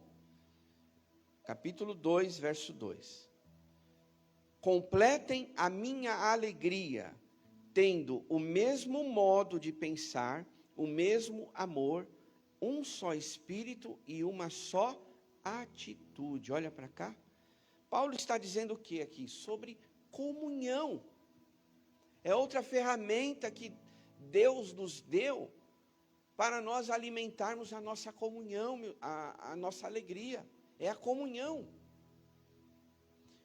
S13: Capítulo 2, verso 2. Completem a minha alegria, tendo o mesmo modo de pensar, o mesmo amor, um só espírito e uma só atitude. Olha para cá. Paulo está dizendo o que aqui? Sobre comunhão. É outra ferramenta que Deus nos deu para nós alimentarmos a nossa comunhão, a nossa alegria. É a comunhão.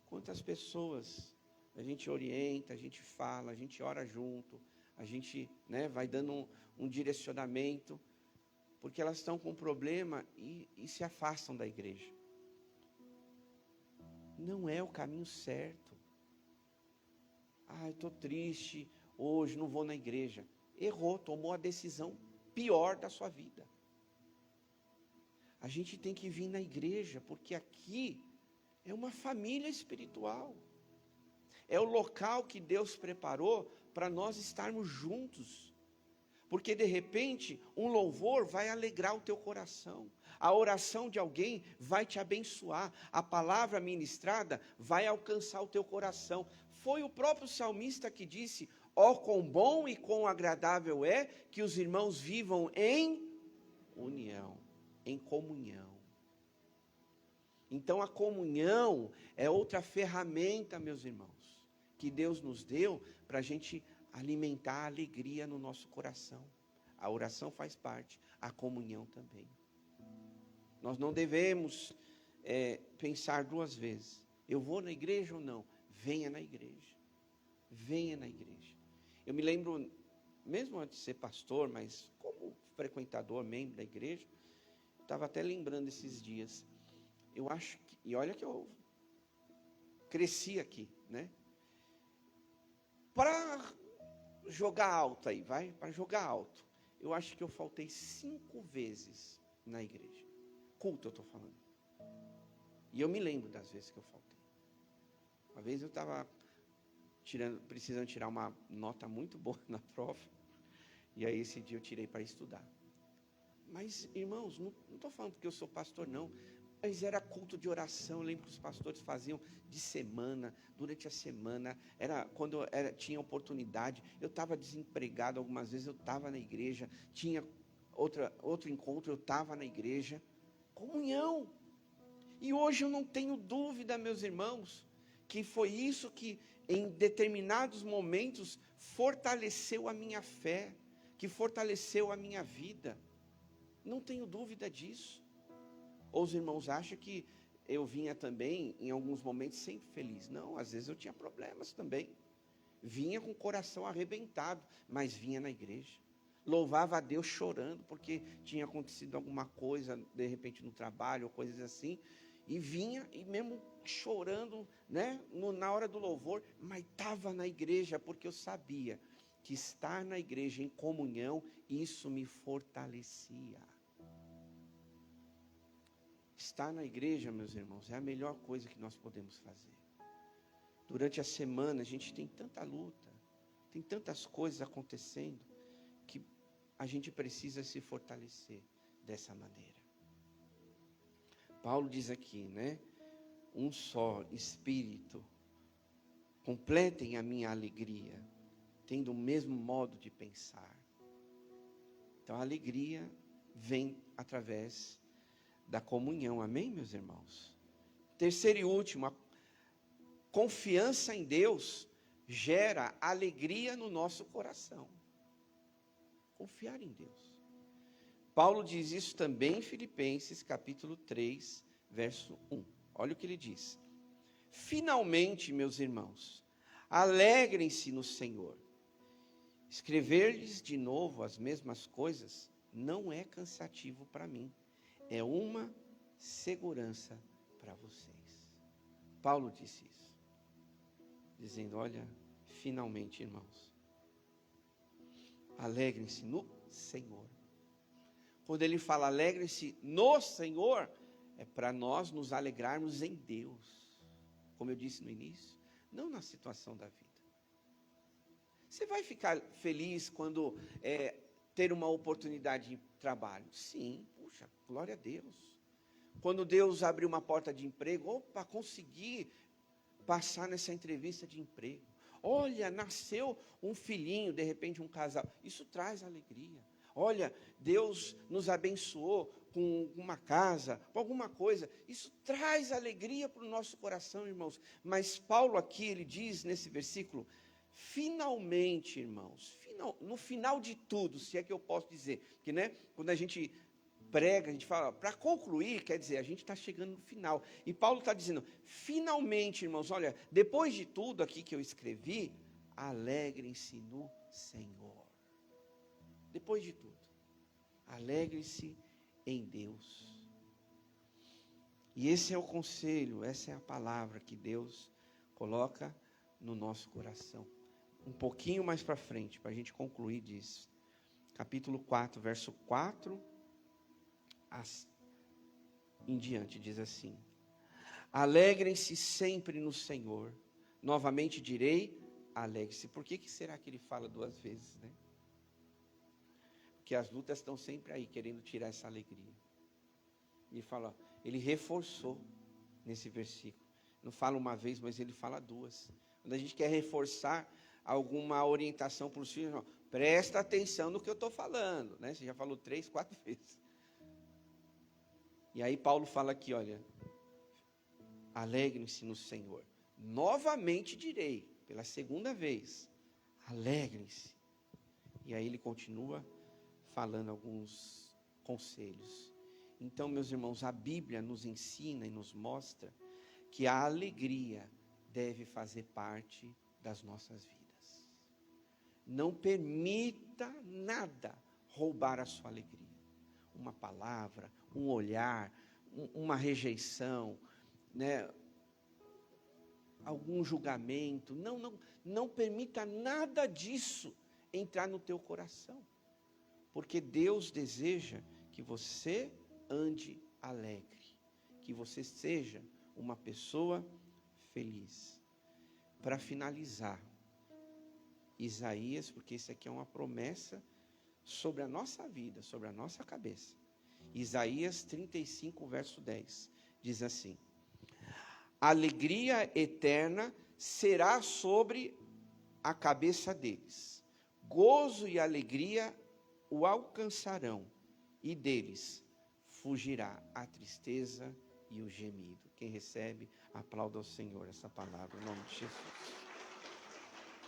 S13: Quantas pessoas a gente orienta, a gente fala, a gente ora junto, a gente, né, vai dando um direcionamento, porque elas estão com um problema e se afastam da igreja. Não é o caminho certo. Eu estou triste, hoje não vou na igreja. Errou, tomou a decisão pior da sua vida. A gente tem que vir na igreja, porque aqui é uma família espiritual. É o local que Deus preparou para nós estarmos juntos. Porque de repente um louvor vai alegrar o teu coração. A oração de alguém vai te abençoar. A palavra ministrada vai alcançar o teu coração. Foi o próprio salmista que disse: ó, quão bom e quão agradável é que os irmãos vivam em união, em comunhão. Então a comunhão é outra ferramenta, meus irmãos, que Deus nos deu para a gente alimentar a alegria no nosso coração. A oração faz parte, a comunhão também. Nós não devemos pensar duas vezes: eu vou na igreja ou não? Venha na igreja. Venha na igreja. Eu me lembro, mesmo antes de ser pastor, mas como frequentador, membro da igreja, estava até lembrando esses dias. Eu acho que, e olha que eu cresci aqui, né? Para jogar alto aí, vai? Para jogar alto. Eu acho que eu faltei 5 vezes na igreja. Culto eu estou falando. E eu me lembro das vezes que eu faltei. Uma vez eu estava precisando tirar uma nota muito boa na prova. E aí esse dia eu tirei para estudar. Mas, irmãos, não estou falando porque eu sou pastor, não. Mas era culto de oração. Eu lembro que os pastores faziam de semana, durante a semana. Era quando tinha oportunidade. Eu estava desempregado algumas vezes, eu estava na igreja. Tinha outro encontro, eu estava na igreja. Comunhão. E hoje eu não tenho dúvida, meus irmãos, que foi isso que em determinados momentos fortaleceu a minha fé, que fortaleceu a minha vida. Não tenho dúvida disso. Ou os irmãos acham que eu vinha também, em alguns momentos, sempre feliz. Não, às vezes eu tinha problemas também. Vinha com o coração arrebentado, mas vinha na igreja. Louvava a Deus chorando, porque tinha acontecido alguma coisa, de repente no trabalho, ou coisas assim. E vinha, e mesmo chorando, né, na hora do louvor, mas estava na igreja, porque eu sabia que estar na igreja em comunhão, isso me fortalecia. Estar na igreja, meus irmãos, é a melhor coisa que nós podemos fazer. Durante a semana a gente tem tanta luta, tem tantas coisas acontecendo, que a gente precisa se fortalecer dessa maneira. Paulo diz aqui, né? Um só Espírito, completem a minha alegria, tendo o mesmo modo de pensar. Então a alegria vem através da comunhão, amém, meus irmãos? Terceiro e último, a confiança em Deus gera alegria no nosso coração. Confiar em Deus. Paulo diz isso também em Filipenses, capítulo 3, verso 1. Olha o que ele diz. Finalmente, meus irmãos, alegrem-se no Senhor. Escrever-lhes de novo as mesmas coisas não é cansativo para mim. É uma segurança para vocês. Paulo disse isso. Dizendo, olha, finalmente, irmãos, alegrem-se no Senhor. Quando ele fala alegrem-se no Senhor, é para nós nos alegrarmos em Deus. Como eu disse no início, não na situação da vida. Você vai ficar feliz quando ter uma oportunidade de trabalho? Sim, puxa, glória a Deus. Quando Deus abriu uma porta de emprego, opa, consegui passar nessa entrevista de emprego. Olha, nasceu um filhinho, de repente um casal. Isso traz alegria. Olha, Deus nos abençoou com uma casa, com alguma coisa. Isso traz alegria para o nosso coração, irmãos. Mas Paulo aqui, ele diz nesse versículo, finalmente, irmãos, no final de tudo, se é que eu posso dizer, que, né, quando a gente prega, a gente fala, para concluir, quer dizer, a gente está chegando no final. E Paulo está dizendo, finalmente, irmãos, olha, depois de tudo aqui que eu escrevi, alegrem-se no Senhor. Depois de tudo, alegre-se em Deus. E esse é o conselho, essa é a palavra que Deus coloca no nosso coração. Um pouquinho mais para frente, para a gente concluir, diz, capítulo 4, verso 4 em diante, diz assim, alegrem-se sempre no Senhor. Novamente direi, alegre-se. Por que será que ele fala 2 vezes, né? Porque as lutas estão sempre aí, querendo tirar essa alegria. Ele fala, ele reforçou nesse versículo. Não fala uma vez, mas ele fala duas. Quando a gente quer reforçar alguma orientação para os filhos, não, presta atenção no que eu estou falando, né? Você já falou 3, 4 vezes. E aí Paulo fala aqui, olha, alegrem-se no Senhor. Novamente direi, pela segunda vez, alegrem-se. E aí ele continua falando alguns conselhos. Então, meus irmãos, a Bíblia nos ensina e nos mostra que a alegria deve fazer parte das nossas vidas. Não permita nada roubar a sua alegria. Uma palavra, um olhar, uma rejeição, né? Algum julgamento. Não permita nada disso entrar no teu coração. Porque Deus deseja que você ande alegre, que você seja uma pessoa feliz. Para finalizar, Isaías, porque isso aqui é uma promessa sobre a nossa vida, sobre a nossa cabeça. Isaías 35, verso 10, diz assim: a alegria eterna será sobre a cabeça deles, gozo e alegria o alcançarão, e deles fugirá a tristeza e o gemido. Quem recebe, aplauda ao Senhor essa palavra, em nome de Jesus.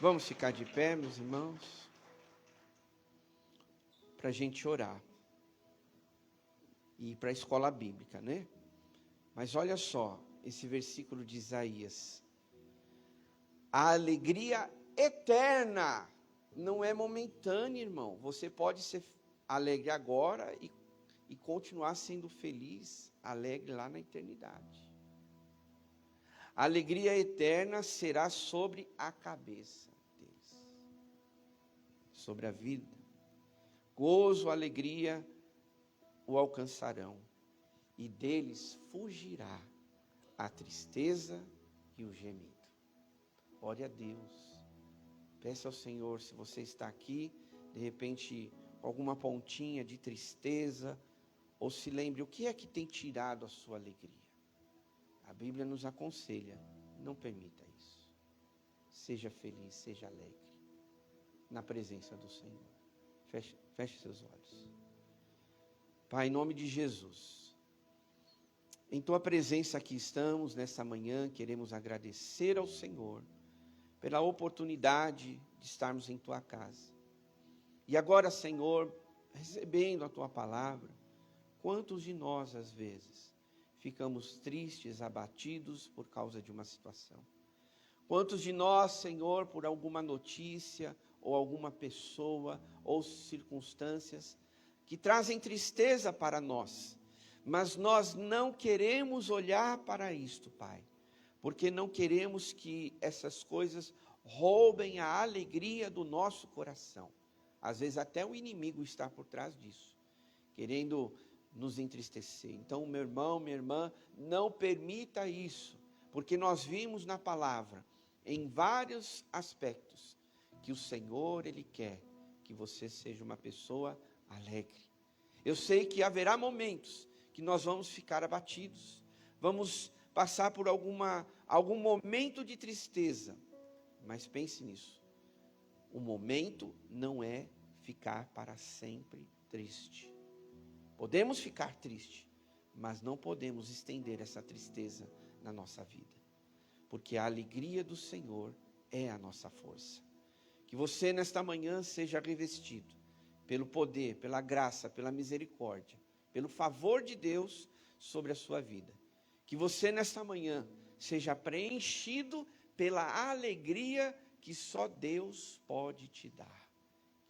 S13: Vamos ficar de pé, meus irmãos, para a gente orar. E ir para a escola bíblica, né? Mas olha só, esse versículo de Isaías. A alegria eterna não é momentânea, irmão. Você pode ser alegre agora e continuar sendo feliz, alegre lá na eternidade. A alegria eterna será sobre a cabeça deles, sobre a vida. Gozo, alegria o alcançarão, e deles fugirá a tristeza e o gemido. Ore a Deus. Peça ao Senhor, se você está aqui, de repente, com alguma pontinha de tristeza, ou se lembre, o que é que tem tirado a sua alegria? A Bíblia nos aconselha, não permita isso. Seja feliz, seja alegre, na presença do Senhor. Feche seus olhos. Pai, em nome de Jesus, em Tua presença aqui estamos, nessa manhã, queremos agradecer ao Senhor, pela oportunidade de estarmos em Tua casa. E agora, Senhor, recebendo a Tua palavra, quantos de nós, às vezes, ficamos tristes, abatidos por causa de uma situação? Quantos de nós, Senhor, por alguma notícia, ou alguma pessoa, ou circunstâncias, que trazem tristeza para nós, mas nós não queremos olhar para isto, Pai, porque não queremos que essas coisas roubem a alegria do nosso coração. Às vezes até o inimigo está por trás disso, querendo nos entristecer. Então, meu irmão, minha irmã, não permita isso, porque nós vimos na palavra, em vários aspectos, que o Senhor, Ele quer que você seja uma pessoa alegre. Eu sei que haverá momentos que nós vamos ficar abatidos, vamos passar por algum momento de tristeza, mas pense nisso, o momento não é ficar para sempre triste. Podemos ficar triste, mas não podemos estender essa tristeza na nossa vida, porque a alegria do Senhor é a nossa força. Que você nesta manhã seja revestido pelo poder, pela graça, pela misericórdia, pelo favor de Deus sobre a sua vida. Que você nesta manhã seja preenchido pela alegria que só Deus pode te dar.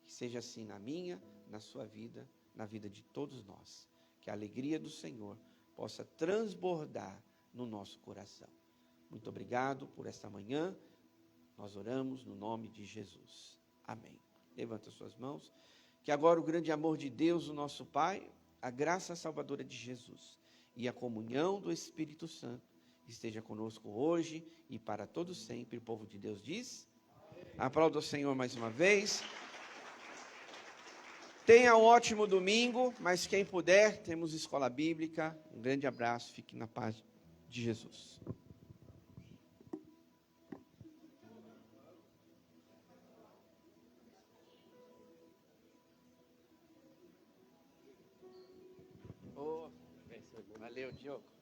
S13: Que seja assim na minha, na sua vida, na vida de todos nós. Que a alegria do Senhor possa transbordar no nosso coração. Muito obrigado por esta manhã. Nós oramos no nome de Jesus. Amém. Levanta suas mãos. Que agora o grande amor de Deus, o nosso Pai, a graça salvadora de Jesus e a comunhão do Espírito Santo esteja conosco hoje e para todo sempre. O povo de Deus diz. Aplauda o Senhor mais uma vez. Tenha um ótimo domingo, mas quem puder, temos escola bíblica. Um grande abraço, fique na paz de Jesus. Valeu, Diogo.